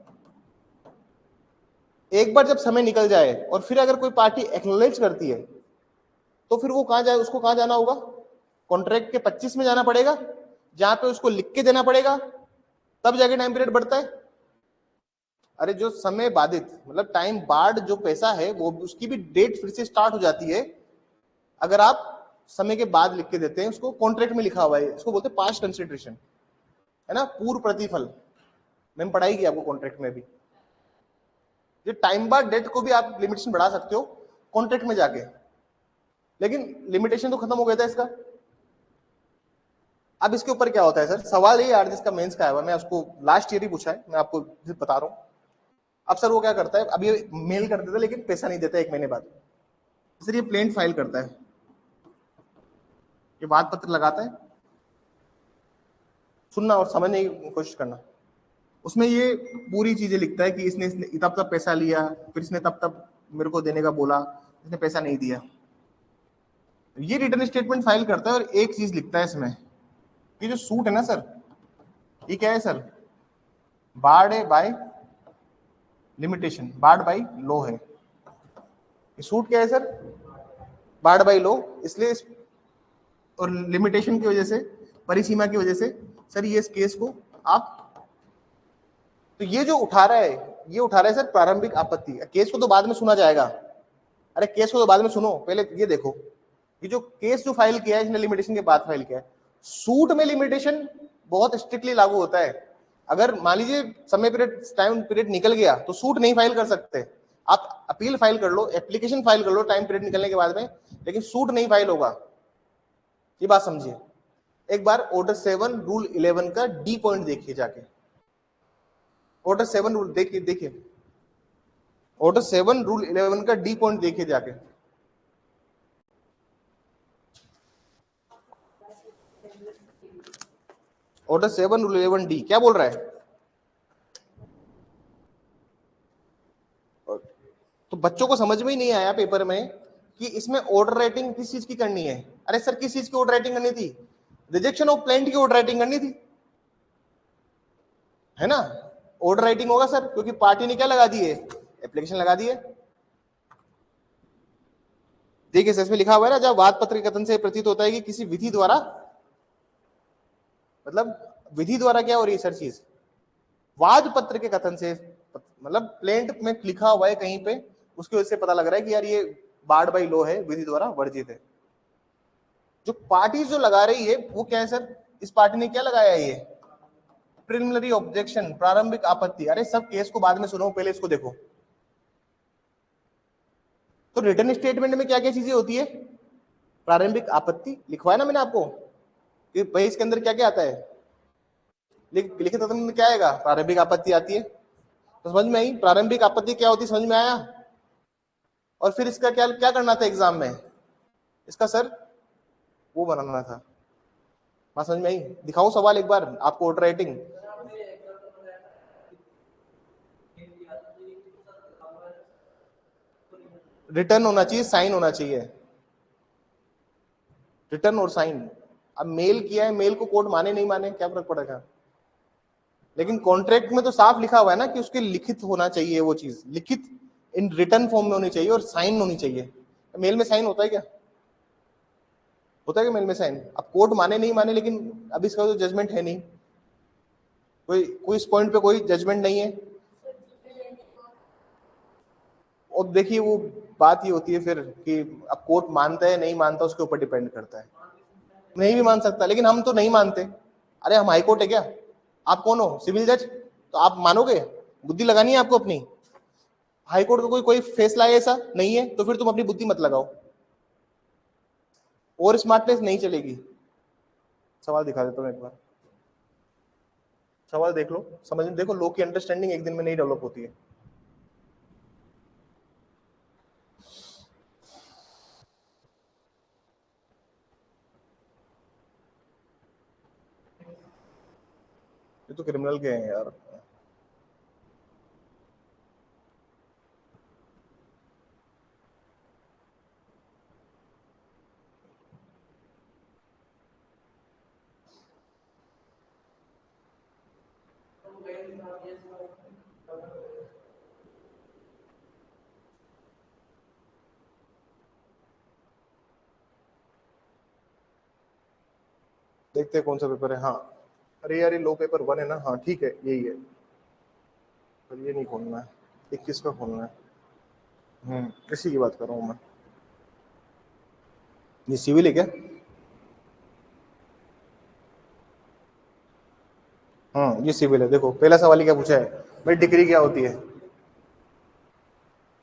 एक बार जब समय निकल जाए और फिर अगर कोई पार्टी एक्नॉलेज करती है तो फिर वो कहां जाए, उसको कहां जाना होगा, कॉन्ट्रैक्ट के 25 में जाना पड़ेगा, जहां पे उसको लिख के देना पड़ेगा तब जाके टाइम पीरियड बढ़ता है। अरे जो समय बाधित मतलब टाइम बार्ड जो पैसा है वो उसकी भी डेट फिर से स्टार्ट हो जाती है अगर आप समय के बाद लिख के देते हैं। उसको कॉन्ट्रैक्ट में लिखा हुआ है, इसको बोलते हैं पास्ट कंसिडरेशन, है ना, पूर्व प्रतिफल। मैंने पढ़ाई की आपको कॉन्ट्रैक्ट में भी। ये टाइम बार्ड डेट को भी आप लिमिटेशन बढ़ा सकते हो कॉन्ट्रैक्ट में जाके, लेकिन लिमिटेशन तो खत्म हो गया था इसका। अब इसके ऊपर क्या होता है सर, सवाल ये यार जिसका मेंस का है मैं उसको लास्ट ईयर ही पूछा है, मैं आपको बता रहा हूँ। अब सर वो क्या करता है, अब ये मेल कर देता है लेकिन पैसा नहीं देता 1 महीने बाद। सर ये प्लेंट फाइल करता है, ये वाद पत्र लगाता है, सुनना और समझने की कोशिश करना। उसमें ये पूरी चीजें लिखता है कि इसने तब तब पैसा लिया, फिर इसने तब तब मेरे को देने का बोला, इसने पैसा नहीं दिया। ये रिटर्न स्टेटमेंट फाइल करता है और एक चीज लिखता है इसमें, ये जो सूट है ना सर, ये क्या है सर, बार्ड है बाय लिमिटेशन, बार्ड बाय लो है। ये सूट क्या है सर, बार्ड बाय लो, इसलिए और लिमिटेशन की वजह से, परिसीमा की वजह से सर ये इस केस को आप, तो ये जो उठा रहा है, ये उठा रहा है सर प्रारंभिक आपत्ति। केस को तो बाद में सुना जाएगा, अरे केस को तो बाद में सुनो, पहले ये देखो, ये जो केस जो फाइल किया है इसने लिमिटेशन के बाद फाइल किया है। सूट में लिमिटेशन बहुत स्ट्रिक्टली लागू होता है। अगर मान लीजिए समय पीरियड टाइम पीरियड निकल गया तो सूट नहीं फाइल कर सकते। आप अपील फाइल कर लो, एप्लीकेशन फाइल कर लो टाइम पीरियड निकलने के बाद में, लेकिन सूट नहीं फाइल होगा। ये बात समझिए। एक बार ऑर्डर 7 रूल 11 का डी पॉइंट देखिए जाके, ऑर्डर 7 रूल देखिए, देखिए ऑर्डर 7 रूल 11 का डी पॉइंट देखिए जाके। ऑर्डर 7 रूल 11 डी क्या बोल रहा है, तो बच्चों को समझ में ही नहीं आया पेपर में कि इसमें ऑर्डर राइटिंग किस चीज की करनी है। अरे सर किस चीज की ऑर्डर राइटिंग करनी थी, रिजेक्शन ऑफ प्लेंट की ऑर्डर राइटिंग करनी थी, है ना। ऑर्डर राइटिंग होगा सर क्योंकि पार्टी ने क्या लगा दी है, एप्लीकेशन लगा दी है। देखिए सर इसमें लिखा हुआ है ना, जब वाद पत्र के कथन से प्रतीत होता है कि किसी विधि द्वारा, मतलब विधि द्वारा क्या हो रही है सर चीज, वाद पत्र के कथन से, मतलब प्लेंट में लिखा हुआ है कहीं पे, उसकी वजह से पता लग रहा है कि यार ये बार्ड बाई लो है, विधि द्वारा वर्जित है। जो पार्टी जो लगा रही है वो क्या है सर, इस पार्टी ने क्या लगाया है, ये प्रिलिमिनरी ऑब्जेक्शन, प्रारंभिक आपत्ति। अरे सब केस को बाद में सुनो, पहले इसको देखो। तो रिटर्न स्टेटमेंट में क्या क्या चीजें होती है, प्रारंभिक आपत्ति लिखवाया ना मैंने आपको कि भाई इसके अंदर क्या क्या आता है, लिखित कथन में क्या आएगा, प्रारंभिक आपत्ति आती है। तो समझ में आई प्रारंभिक आपत्ति क्या होती है, समझ में आया। और फिर इसका क्या क्या करना था एग्जाम में, इसका सर वो बनाना था। बात समझ में आई, दिखाओ सवाल एक बार आपको, ऑर्डर राइटिंग रिटर्न होना चाहिए, साइन होना चाहिए, रिटर्न और साइन। अब मेल किया है, मेल को कोर्ट माने नहीं माने क्या फर्क पड़ेगा, लेकिन कॉन्ट्रैक्ट में तो साफ लिखा हुआ है ना कि उसके लिखित होना चाहिए, वो चीज लिखित इन रिटर्न फॉर्म में होनी चाहिए और साइन होनी चाहिए। मेल में साइन होता है क्या, होता है क्या मेल में साइन। अब कोर्ट माने नहीं माने, लेकिन अभी इसका तो जजमेंट है नहीं, कोई कोई इस पॉइंट पे कोई जजमेंट नहीं है। और देखिए वो बात ये होती है फिर कि अब कोर्ट मानता है नहीं मानता, उसके ऊपर डिपेंड करता है। नहीं भी मान सकता, लेकिन हम तो नहीं मानते। अरे हम हाई कोर्ट है क्या, आप कौन हो, सिविल जज, तो आप मानोगे, बुद्धि लगानी है आपको अपनी। हाई कोर्ट का कोई कोई फैसला है ऐसा नहीं है, तो फिर तुम अपनी बुद्धि मत लगाओ, और स्मार्टनेस नहीं चलेगी। सवाल दिखा देता हूँ एक बार, सवाल देख लो, समझ देखो, लो की अंडरस्टैंडिंग एक दिन में नहीं डेवलप होती है। ये तो क्रिमिनल के हैं यार। देखते हैं कौन सा पेपर है। हाँ अरे यार ये लो पेपर 1 है ना, हाँ ठीक है यही है, पर ये नहीं खोलना है, 21 का खोलना है। इसी की बात कर रहा हूँ मैं। ये सिविल है क्या? ये सिविल है। देखो पहला सवाल ही क्या पूछा है भाई, डिग्री क्या होती है।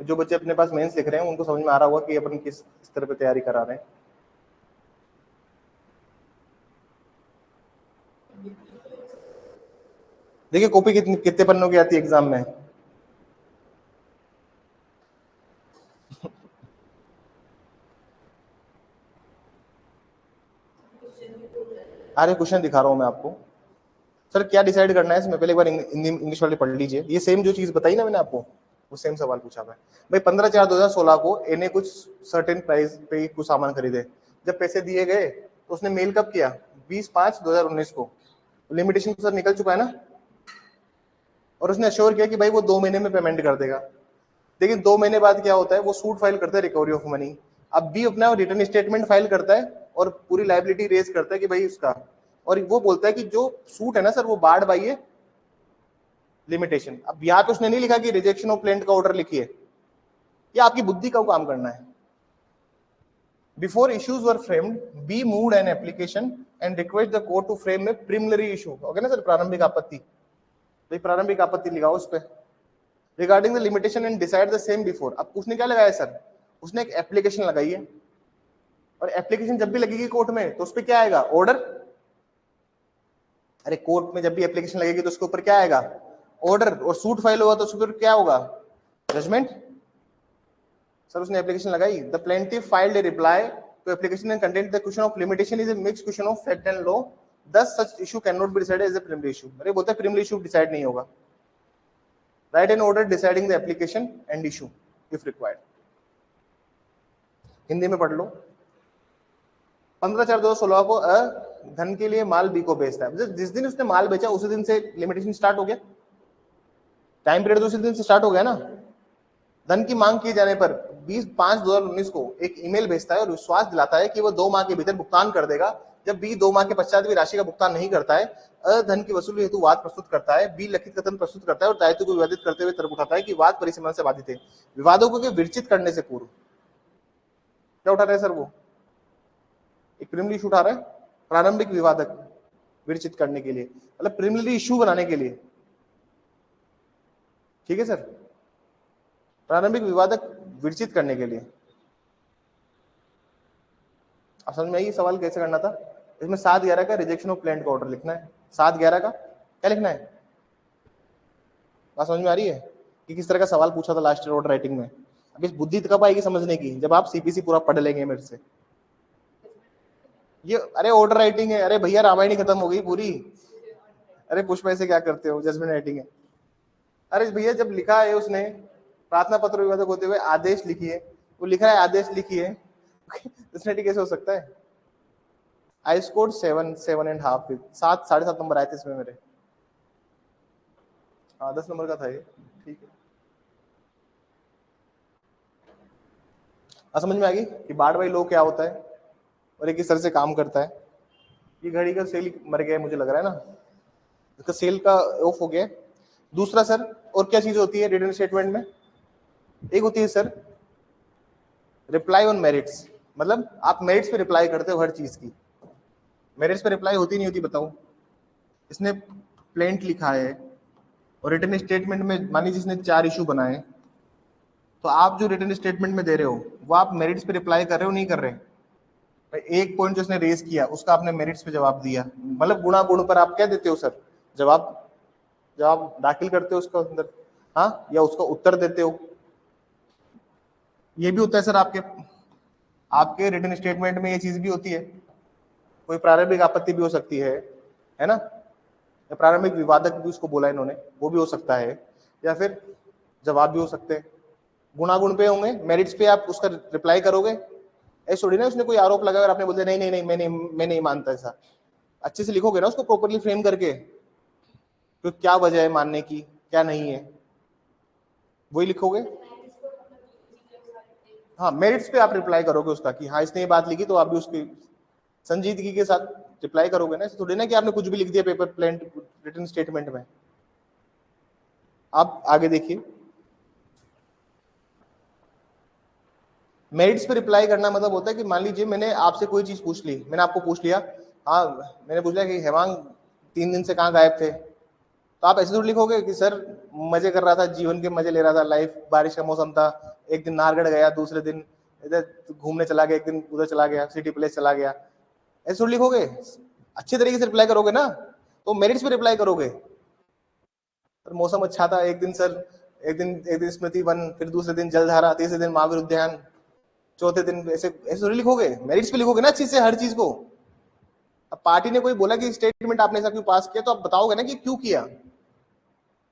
जो बच्चे अपने पास मेंस लिख रहे हैं उनको समझ में आ रहा होगा कि अपन किस स्तर पे तैयारी करा रहे हैं। देखिए कॉपी कितने पन्नों की आती है एग्जाम में। अरे क्वेश्चन दिखा रहा हूँ मैं आपको। सर क्या डिसाइड करना है इसमें, पहले एक बार इंग्लिश वाले पढ़ लीजिए। ये सेम जो चीज बताई ना मैंने आपको, वो सेम सवाल पूछा मैं। भाई 15/4/2016 को ए ने कुछ सर्टेन प्राइस पे कुछ सामान खरीदे। जब पैसे दिए गए तो उसने मेल कब किया? 20/5/2019 को। लिमिटेशन सर निकल चुका है ना, और उसने अश्योर किया कि भाई वो 2 महीने में पेमेंट कर देगा। लेकिन 2 महीने बाद क्या होता है, वो सूट फाइल करता है रिकवरी ऑफ मनी। अब भी अपना रिटर्न स्टेटमेंट फाइल करता है और पूरी लाइबिलिटी रेज करता है कि भाई उसका, और वो बोलता है कि जो सूट है ना सर वो बाढ़ बाई है लिमिटेशन। अब यहाँ पे उसने नहीं लिखा कि रिजेक्शन ऑफ प्लेंट का ऑर्डर लिखिए। ये आपकी बुद्धि का काम करना है। Before issues were framed be moved an application and request the court to frame में प्रिलिमिनरी इशू। ओके ना सर, प्रारंभिक आपत्ति। भाई प्रारंभिक आपत्ति लिखाओ उस पर regarding the limitation and decide the same before. अब उसने क्या लगाया सर, उसने एक एप्लीकेशन लगाई है, और एप्लीकेशन जब भी लगेगी कोर्ट में तो उस पर क्या आएगा? ऑर्डर। अरे कोर्ट में जब भी एप्लीकेशन लगेगी तो उसके ऊपर क्या आएगा? ऑर्डर। और सूट फाइल होगा तो उसके ऊपर क्या होगा? जजमेंट। सर उसने एप्लीकेशन लगाई, the plaintiff filed a reply to application and contend the question of limitation is a mixed question of fact and law, thus such issue can not be decided as a preliminary issue. अरे बोलते हैं preliminary issue decide नहीं होगा। Right an order deciding the application and issue if required. Hindi में पढ़ लो। 15/4/2016 को धन के लिए माल बी को बेचता है। जिस दिन उसने माल बेचा उसी दिन से लिमिटेशन स्टार्ट हो गया, टाइम पीरियड तो उसी दिन से स्टार्ट हो गया ना। धन की मांग किए जाने पर 20/5/2019 को एक ईमेल भेजता है और विश्वास दिलाता है कि वह 2 माह के भीतर भुगतान कर देगा। जब बी 2 माह के पश्चात भी राशि का भुगतान नहीं करता है, धन की वसूली हेतु वाद प्रस्तुत करता है। बी लिखित कथन प्रस्तुत करता है और दायित्व को विवादित करते हुए तर्क उठाता है कि वाद परिसीमन से बाधित है। विवादों को विरचित करने से पूर्व क्या उठा रहे हैं सर, वो एक प्रिलिमिनरी इशू उठा रहा है, प्रारंभिक विवादक विरचित करने के लिए, मतलब प्रिलिमिनरी इशू बनाने के लिए। ठीक है सर, प्रारंभिक विवादक विरचित करने के लिए। अब समझ में आई सवाल कैसे करना था। इसमें 7/11 का रिजेक्शन ऑफ प्लेंट का ऑर्डर लिखना है। 7/11 का क्या लिखना है, बात समझ में आ रही है कि किस तरह का सवाल पूछा था लास्ट ईयर ऑर्डर राइटिंग में। अब इस बुद्धि कब आएगी समझने की, जब आप सीपीसी पूरा पढ़ लेंगे मेरे से। ये अरे ऑर्डर राइटिंग है, अरे भैया रामायण ही खत्म हो गई पूरी। अरे पुष्प ऐसे क्या करते हो, जजमेंट राइटिंग है। अरे भैया जब लिखा है उसने प्रार्थना पत्र विवादक होते हुए आदेश लिखिए, वो लिखा है आदेश लिखिए, जजमेंट कैसे हो सकता है। आई स्कोर 7.5, 7, 7.5 नंबर आए थे इसमें मेरे। हाँ 10 नंबर का था ये, ठीक है। समझ में आ गई कि बाढ़ बाई लो क्या होता है और ये किस तरह से काम करता है। ये घड़ी का सेल मर गया है मुझे लग रहा है ना, इसका सेल का ऑफ हो गया। दूसरा सर और क्या चीज होती है रिटर्न स्टेटमेंट में, एक होती है सर रिप्लाई ऑन मेरिट्स। मतलब आप मेरिट्स पे रिप्लाई करते हो हर चीज की। मेरिट्स पे रिप्लाई होती नहीं होती बताओ। इसने प्लेंट लिखा है और रिटर्न स्टेटमेंट में मान लीजिए इसने 4 इशू बनाए, तो आप जो रिटर्न स्टेटमेंट में दे रहे हो वो आप मेरिट्स पे रिप्लाई कर रहे हो नहीं कर रहे। एक पॉइंट जो उसने रेज किया उसका आपने मेरिट्स पे जवाब दिया, मतलब गुणा गुण पर आप क्या देते हो सर, जवाब जवाब दाखिल करते हो उसका अंदर, हाँ, या उसका उत्तर देते हो। ये भी होता है सर आपके आपके रिटर्न स्टेटमेंट में, ये चीज भी होती है। कोई प्रारंभिक आपत्ति भी हो सकती है ना, या प्रारंभिक विवादक भी उसको बोला इन्होंने, वो भी हो सकता है, या फिर जवाब भी हो सकते हैं। गुणागुण पे होंगे, मेरिट्स पे आप उसका रिप्लाई करोगे। ऐसे थोड़ी ना उसने कोई आरोप लगाया और आपने बोलते नहीं नहीं नहीं मैं नहीं मानता ऐसा। अच्छे से लिखोगे ना उसको प्रॉपरली फ्रेम करके, तो क्या वजह है मानने की क्या नहीं है, वही लिखोगे। हाँ मेरिट्स पे आप रिप्लाई करोगे उसका कि हाँ इसने ये बात लिखी तो आप भी उसकी संजीदगी के साथ रिप्लाई करोगे ना, थोड़ी ना कि आपने कुछ भी लिख दिया पेपर प्लेन रिटन स्टेटमेंट में। आप आगे देखिए, मेरिट्स पे रिप्लाई करना मतलब होता है कि मान लीजिए मैंने आपसे कोई चीज पूछ ली, मैंने आपको पूछ लिया, हाँ मैंने पूछ लिया कि हेमांग 3 दिन से कहाँ गायब थे, तो आप ऐसे थोड़ी लिखोगे कि सर मजे कर रहा था, जीवन के मजे ले रहा था, लाइफ बारिश का मौसम था, एक दिन नारगढ़ गया, दूसरे दिन इधर घूमने चला गया, एक दिन उधर चला गया, सिटी प्लेस चला गया, ऐसे थोड़ी लिखोगे। अच्छे तरीके से रिप्लाई करोगे ना, तो मेरिट्स पे रिप्लाई करोगे। सर मौसम अच्छा था, एक दिन स्मृति वन, फिर दूसरे दिन जलधारा, तीसरे दिन महावीर उद्यान, चौथे दिन, ऐसे ऐसे थोड़ी लिखोगे, मेरिट्स पे लिखोगे ना अच्छी से हर चीज को। अब पार्टी ने कोई बोला कि स्टेटमेंट आपने ऐसा क्यों पास किया, तो आप बताओगे ना कि क्यों किया,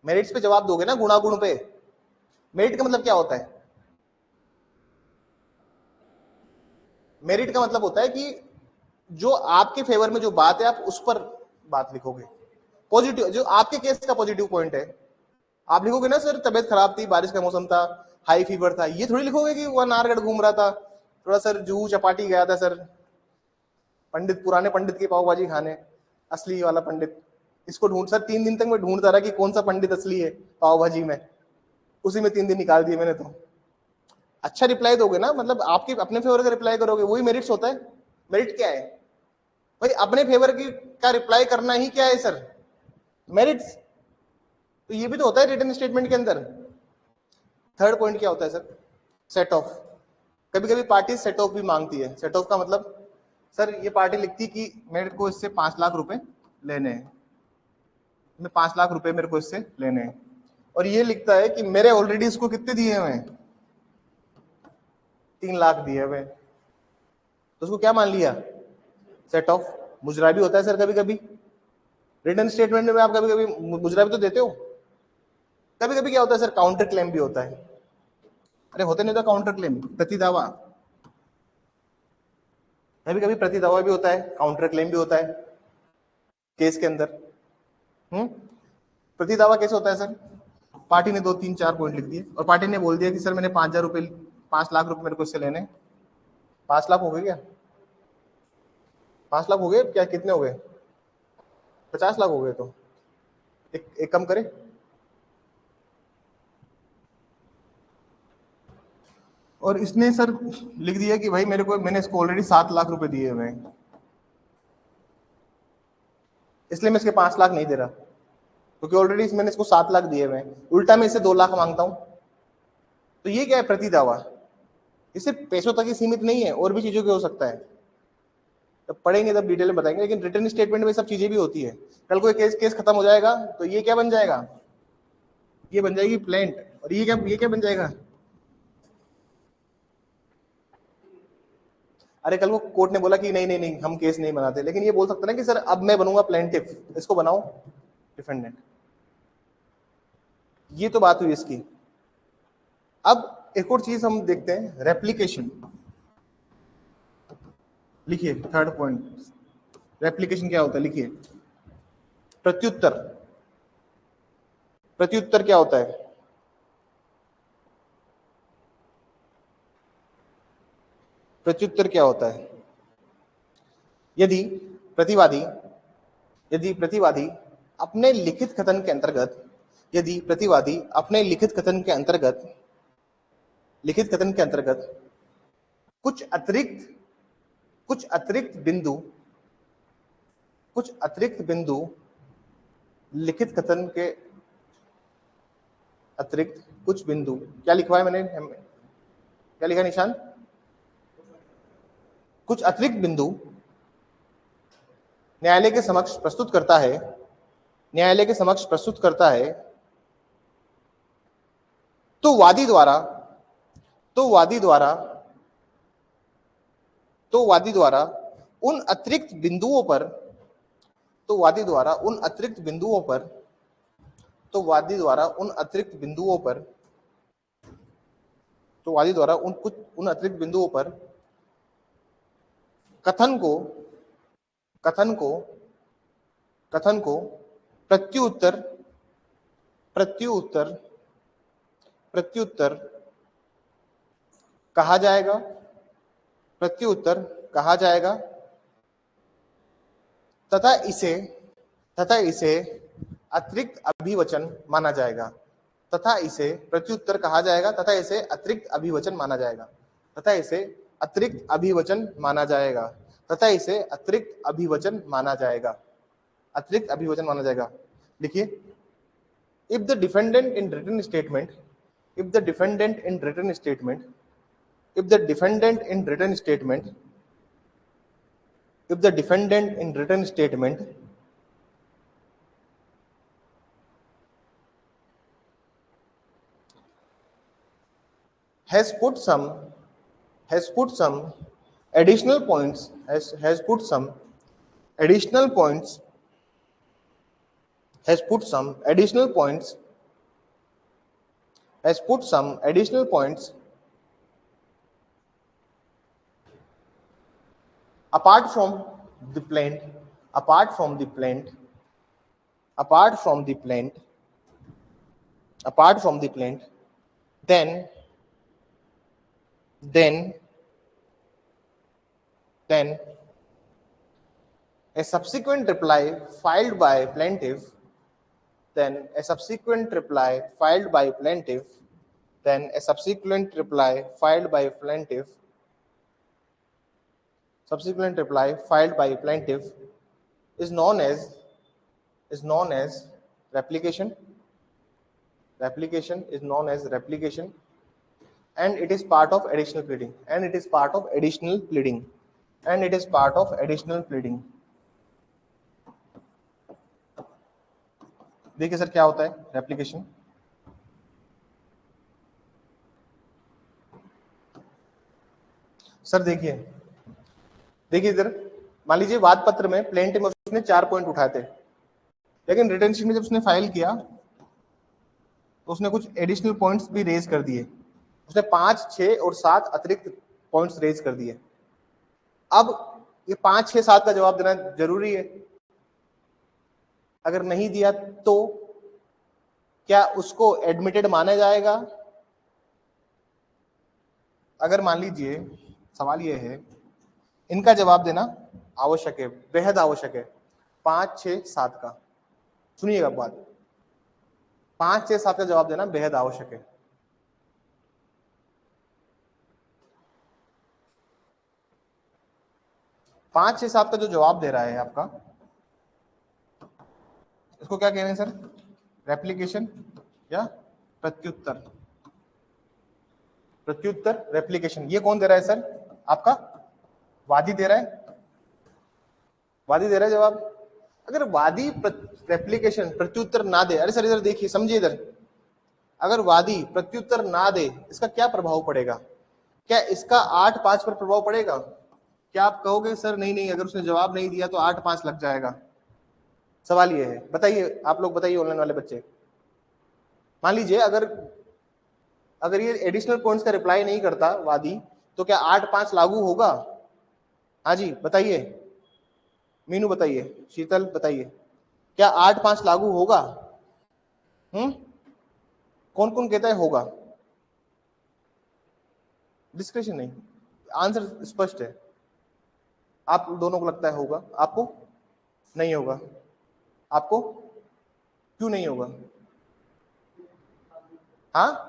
मेरिट्स पे जवाब दोगे ना, गुणागुण पे। मेरिट का मतलब क्या होता है? मेरिट का मतलब होता है कि जो आपके फेवर में जो बात है आप उस पर बात लिखोगे, पॉजिटिव, जो आपके केस का पॉजिटिव पॉइंट है। आप लिखोगे ना सर तबियत खराब थी, बारिश का मौसम था, हाई फीवर था, ये थोड़ी लिखोगे कि वह नारगढ़ घूम रहा था, थोड़ा सर जूहू चपाटी गया था सर, पंडित, पुराने पंडित की पाव भाजी खाने, असली वाला पंडित, इसको ढूंढ, सर 3 दिन तक मैं ढूंढता रहा कि कौन सा पंडित असली है पाव भाजी में, उसी में 3 दिन निकाल दिए मैंने। तो अच्छा रिप्लाई दोगे ना, मतलब आपके अपने फेवर का रिप्लाई करोगे, वही मेरिट्स होता है। मेरिट क्या है भाई? अपने फेवर की का रिप्लाई करना ही क्या है सर, मेरिट्स। तो ये भी तो होता है रिटन स्टेटमेंट के अंदर। थर्ड पॉइंट क्या होता है सर? Set of. कभी कभी पार्टी सेट ऑफ भी मांगती है। सेट ऑफ का मतलब, सर ये पार्टी लिखती कि मेरे को इससे 5 लाख रुपए लेने हैं, मैं 5 लाख रुपए मेरे को इससे लेने हैं, और ये लिखता है कि मेरे ऑलरेडी इसको कितने दिए हुए हैं, 3 लाख दिए हुए, तो उसको क्या मान लिया? Set of. मुजरा भी होता है सर कभी कभी रिटर्न स्टेटमेंट में, आप कभी कभी मुजरा भी तो देते हो। कभी कभी क्या होता है सर, काउंटर क्लेम भी होता है। अरे होते नहीं होता काउंटर क्लेम, प्रति दावा, कभी कभी प्रति दावा भी होता है, काउंटर क्लेम भी होता है केस के अंदर। प्रति दावा कैसे होता है सर? पार्टी ने 2 3 4 पॉइंट लिख दिए और पार्टी ने बोल दिया कि सर मैंने 5,000 रुपए, 5 लाख रुपए मेरे को इससे लेने। 5 लाख हो गए क्या? 5 लाख हो गए क्या? कितने हो गए? 50 लाख हो गए। तो एक कम करे, और इसने सर लिख दिया कि भाई मेरे को, मैंने इसको ऑलरेडी 7 लाख रुपए दिए हुए हैं, इसलिए मैं इसके 5 लाख नहीं दे रहा, क्योंकि ऑलरेडी मैंने इसको 7 लाख दिए हुए हैं, उल्टा मैं इससे 2 लाख मांगता हूं। तो ये क्या है? प्रति दावा। ये सिर्फ पैसों तक ही सीमित नहीं है, और भी चीजों के हो सकता है, तब पढ़ेंगे तब डिटेल में बताएंगे। लेकिन रिटर्न स्टेटमेंट में सब चीजें भी होती है। कल कोई केस खत्म हो जाएगा तो ये क्या बन जाएगा? ये बन जाएगी प्लेंट, और ये क्या बन जाएगा? अरे कल वो कोर्ट ने बोला कि नहीं नहीं नहीं हम केस नहीं बनाते, लेकिन ये बोल सकते ना कि सर अब मैं बनूंगा प्लेंटिफ, इसको बनाओ डिफेंडेंट। ये तो बात हुई इसकी। अब एक और चीज हम देखते हैं, रेप्लीकेशन। लिखिए थर्ड पॉइंट, रेप्लीकेशन क्या होता है? लिखिए प्रत्युत्तर। प्रत्युत्तर क्या होता है? प्रत्युत्तर क्या होता है? यदि प्रतिवादी यदि प्रतिवादी अपने लिखित कथन के अंतर्गत यदि प्रतिवादी अपने लिखित कथन के अंतर्गत कुछ अतिरिक्त कुछ अतिरिक्त बिंदु कुछ अतिरिक्त बिंदु लिखित कथन के अतिरिक्त कुछ बिंदु, क्या लिखवा है मैंने, क्या लिखा निशान? कुछ अतिरिक्त बिंदु न्यायालय के समक्ष प्रस्तुत करता है, न्यायालय के समक्ष प्रस्तुत करता है, तो वादी द्वारा तो वादी द्वारा तो वादी द्वारा उन अतिरिक्त बिंदुओं पर तो वादी द्वारा उन अतिरिक्त बिंदुओं पर तो वादी द्वारा उन अतिरिक्त बिंदुओं पर तो वादी द्वारा उन अतिरिक्त बिंदुओं पर कथन को कथन को कथन को प्रत्युत्तर प्रत्युत्तर प्रत्युत्तर कहा जाएगा प्रत्युत्तर कहा जाएगा तथा इसे अतिरिक्त अभिवचन माना जाएगा, तथा इसे प्रत्युत्तर कहा जाएगा, तथा इसे अतिरिक्त अभिवचन माना जाएगा, तथा इसे अतिरिक्त अभिवचन माना जाएगा, तथा इसे अतिरिक्त अभिवचन माना जाएगा, अतिरिक्त अभिवचन माना जाएगा। लिखिए, if the defendant in written statement if the defendant in written statement if the defendant in written statement if the defendant in written statement has put some additional points has put some additional points has put some additional points has put some additional points apart from the plaint apart from the plaint apart from the plaint apart from the plaint then a subsequent reply filed by plaintiff then a subsequent reply filed by plaintiff then a subsequent reply filed by plaintiff subsequent reply filed by plaintiff is known as replication is known as replication, and it is part of additional pleading and it is part of additional pleading and it is part of additional pleading। देखिए sir क्या होता है replication. Sir देखिए इधर मान लीजिए वाद पत्र में प्लेंटिफ में उसने 4 पॉइंट उठाए थे, लेकिन रिटर्न शीट में जब उसने फाइल किया तो उसने कुछ एडिशनल पॉइंट्स भी रेज कर दिए, उसने 5, 6 और 7 अतिरिक्त पॉइंट्स रेज कर दिए। अब ये 5, 6, 7 का जवाब देना जरूरी है, अगर नहीं दिया तो क्या उसको एडमिटेड माना जाएगा? अगर मान लीजिए सवाल ये है, इनका जवाब देना आवश्यक है, बेहद आवश्यक है। 5, 6, 7 का सुनिएगा बात, 5, 6, 7 का जवाब देना बेहद आवश्यक है। पांच 6, 7 का जो जवाब दे रहा है आपका, इसको क्या कह रहे हैं सर? रेप्लिकेशन या प्रत्युत्तर रेप्लिकेशन। ये कौन दे रहा है सर? आपका वादी दे रहा है जवाब। अगर वादी रेप्लिकेशन प्रत्युत्तर ना दे, अरे सर इधर देखिए, समझिए इधर, अगर वादी प्रत्युत्तर ना दे इसका क्या प्रभाव पड़ेगा? क्या इसका 8-5 पर प्रभाव पड़ेगा? क्या आप कहोगे सर नहीं अगर उसने जवाब नहीं दिया तो 8-5 लग जाएगा? सवाल ये है, बताइए आप लोग, बताइए ऑनलाइन वाले बच्चे। मान लीजिए अगर ये एडिशनल पॉइंट्स का रिप्लाई नहीं करता वादी, तो क्या 8-5 लागू होगा? हाँ जी बताइए, मीनू बताइए, शीतल बताइए, क्या 8-5 लागू होगा? कौन कौन कहता है होगा? डिस्कशन नहीं, आंसर स्पष्ट है। आप दोनों को लगता है होगा, आपको नहीं होगा? आपको क्यों नहीं होगा? हाँ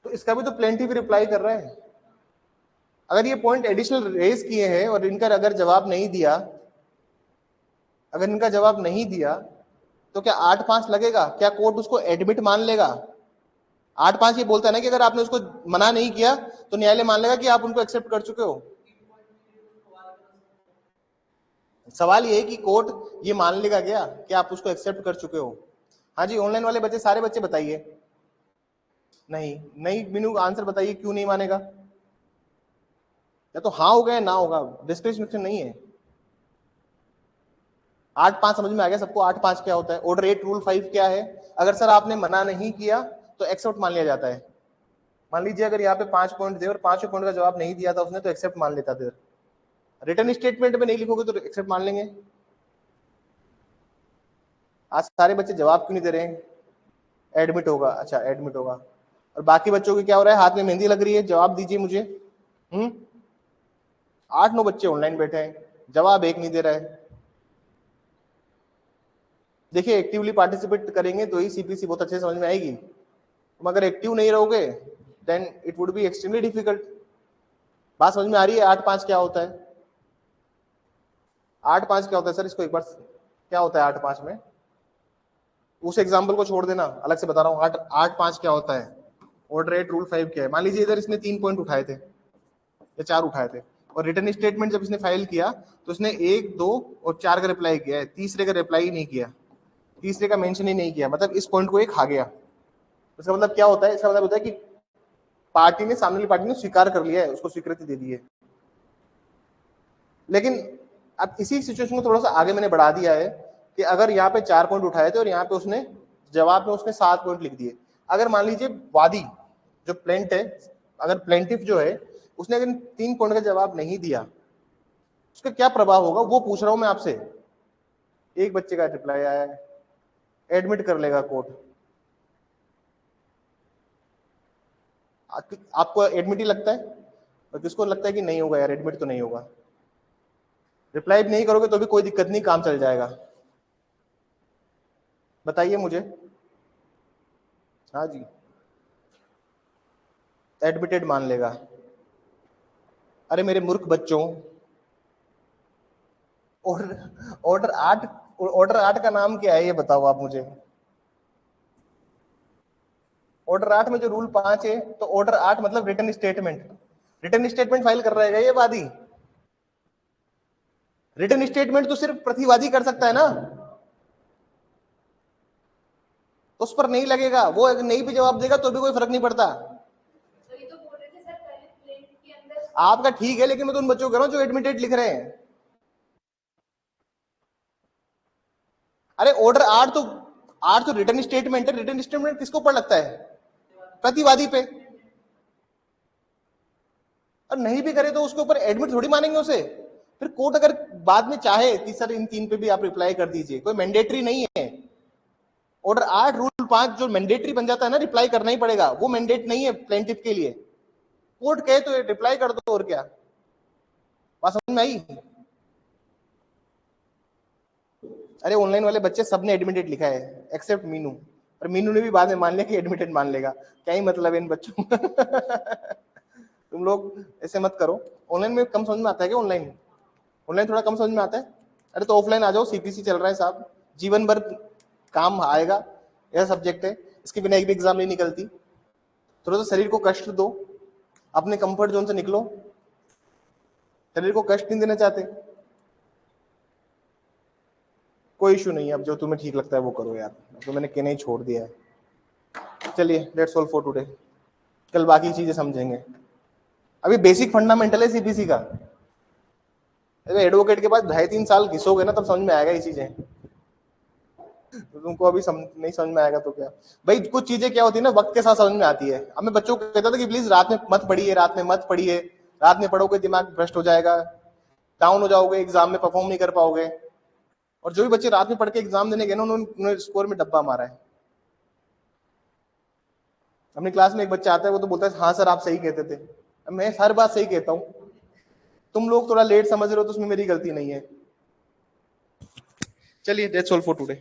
तो इसका भी तो प्लेंटिफ रिप्लाई कर रहा है। अगर ये पॉइंट एडिशनल रेज किए हैं और इनका अगर जवाब नहीं दिया, अगर इनका जवाब नहीं दिया तो क्या 8-5 लगेगा? क्या कोर्ट उसको एडमिट मान लेगा? 8-5 ये बोलता है ना कि अगर आपने उसको मना नहीं किया तो न्यायालय मान लेगा कि आप उनको एक्सेप्ट कर चुके हो। सवाल ये है कि कोर्ट ये मान लेगा क्या कि आप उसको एक्सेप्ट कर चुके हो? हाँ जी ऑनलाइन वाले बच्चे, सारे बच्चे बताइए। नहीं मीनू आंसर बताइए, क्यों नहीं मानेगा? या तो हाँ होगा या ना होगा, डिस्क्रिप्शन नहीं है। 8-5 समझ में आ गया सबको? 8-5 क्या होता है? ऑर्डर 8 रूल 5 क्या है? अगर सर आपने मना नहीं किया तो एक्सेप्ट मान लिया जाता है। मान लीजिए अगर यहाँ पे 5 पॉइंट थे और 5 पॉइंट का जवाब नहीं दिया था उसने, तो एक्सेप्ट मान लेता था। रिटर्न स्टेटमेंट में नहीं लिखोगे तो एक्सेप्ट मान लेंगे। आज सारे बच्चे जवाब क्यों नहीं दे रहे हैं? एडमिट होगा, अच्छा एडमिट होगा। और बाकी बच्चों की क्या हो रहा है? हाथ में मेहंदी लग रही है, जवाब दीजिए मुझे। 8-9 बच्चे ऑनलाइन बैठे हैं, जवाब एक नहीं दे रहा है। देखिए एक्टिवली पार्टिसिपेट करेंगे तो ही सीपीसी बहुत अच्छे से समझ में आएगी। तुम अगर एक्टिव नहीं रहोगे then it would be extremely difficult. बात समझ में आ रही है? 8-5 क्या होता है? 8-5 क्या होता है सर? इसको एक बार, क्या होता है 8-5 में? उस एग्जाम्पल को छोड़ देना, अलग से बता रहा हूँ। 8-5 क्या होता है? ऑर्डर 8 रूल 5 क्या है? मान लीजिए इधर इसने 3 पॉइंट उठाए थे या 4 उठाए थे, और रिटर्न स्टेटमेंट जब इसने फाइल किया तो इसने 1, 2 और 4 का रिप्लाई किया है, तीसरे का रिप्लाई ही नहीं किया, तीसरे का मेंशन ही नहीं किया, मतलब इस पॉइंट को एक खा गया। इसका मतलब क्या होता है? इसका मतलब होता है कि पार्टी ने, सामने वाली पार्टी ने स्वीकार कर लिया है, उसको स्वीकृति दे दी है। लेकिन अब इसी सिचुएशन को थोड़ा सा आगे मैंने बढ़ा दिया है कि अगर यहाँ पे 4 पॉइंट उठाए थे और यहाँ पे उसने जवाब में उसने 7 पॉइंट लिख दिए। अगर मान लीजिए वादी जो प्लेंट है, अगर प्लेंटिफ जो है उसने अगर 3 पॉइंट का जवाब नहीं दिया, उसका क्या प्रभाव होगा वो पूछ रहा हूं मैं आपसे। एक बच्चे का रिप्लाई आया है, एडमिट कर लेगा कोर्ट। आपको एडमिट ही लगता है, और किसको लगता है कि नहीं होगा यार, एडमिट तो नहीं होगा? रिप्लाई भी नहीं करोगे तो भी कोई दिक्कत नहीं, काम चल जाएगा। बताइए मुझे। हाँ जी, एडमिटेड मान लेगा। अरे मेरे मूर्ख बच्चों, ऑर्डर 8 का नाम क्या है ये बताओ आप मुझे। ऑर्डर 8 में जो रूल 5 है, तो ऑर्डर 8 मतलब return statement. Return statement file कर रहेगा ये वादी। रिटर्न स्टेटमेंट तो सिर्फ प्रतिवादी कर सकता है ना, तो उस पर नहीं लगेगा। वो अगर नहीं भी जवाब देगा तो भी कोई फर्क नहीं पड़ता। आपका ठीक है, लेकिन मैं तो उन बच्चों को कह रहा हूं जो एडमिटेड लिख रहे हैं। अरे ऑर्डर 8 तो रिटर्न स्टेटमेंट है। रिटर्न स्टेटमेंट किसको पर लगता है? प्रतिवादी पे। और नहीं भी करे तो उसके ऊपर एडमिट थोड़ी मानेंगे उसे। फिर कोर्ट अगर बाद में चाहे कि सर इन 3 पे भी आप रिप्लाई कर दीजिए, कोई मैंडेटरी नहीं है। ऑर्डर 8 रूल 5 जो मैंडेटरी बन जाता है ना, रिप्लाई करना ही पड़ेगा, वो मैंडेट नहीं है प्लेंटिफ के लिए। कोर्ट कहे तो रिप्लाई कर दो, और क्या। बात समझ में आई? अरे ऑनलाइन वाले बच्चे सबने एडमिटेड लिखा है एक्सेप्ट मीनू, और मीनू ने भी बाद में मान लिया कि एडमिटेड मान लेगा। क्या ही मतलब है इन बच्चों तुम लोग ऐसे मत करो। ऑनलाइन में कम समझ में आता है क्या? ऑनलाइन थोड़ा कम समझ में आता है? अरे तो ऑफलाइन आ जाओ, सीपीसी चल रहा है साहब, जीवन भर काम आएगा, यह सब्जेक्ट है, इसके बिना एक भी एग्जाम नहीं निकलती। थोड़ा सा शरीर को कष्ट दो, अपने कंफर्ट जोन से निकलो। शरीर को कष्ट नहीं देना चाहते, कोई इशू नहीं है। अब जो तुम्हें ठीक लगता है वो करो यार, तो मैंने कहना ही छोड़ दिया है। चलिए दैट्स ऑल फॉर टुडे, कल बाकी चीजें समझेंगे। अभी बेसिक फंडामेंटल है सीपीसी का। एडवोकेट के पास 2.5-3 साल घिसोगे ना तब समझ में आएगा ये चीजें। तो तुमको अभी नहीं समझ में आएगा तो क्या भाई। कुछ चीजें क्या होती है ना, वक्त के साथ समझ में आती है। अब मैं बच्चों को कहता था कि प्लीज रात में मत पढ़िए, रात में मत पढ़िए, रात में पढ़ोगे दिमाग भ्रष्ट हो जाएगा, डाउन हो जाओगे, एग्जाम में परफॉर्म नहीं कर पाओगे। और जो भी बच्चे रात में पढ़ के एग्जाम देने गए ना, उन्होंने स्कोर में डब्बा मारा है। अपनी क्लास में एक बच्चा आता है, वो तो बोलता है हाँ सर आप सही कहते थे। मैं हर बात सही कहता हूँ, तुम लोग थोड़ा लेट समझ रहे हो तो उसमें मेरी गलती नहीं है। चलिए दैट्स ऑल फॉर टुडे।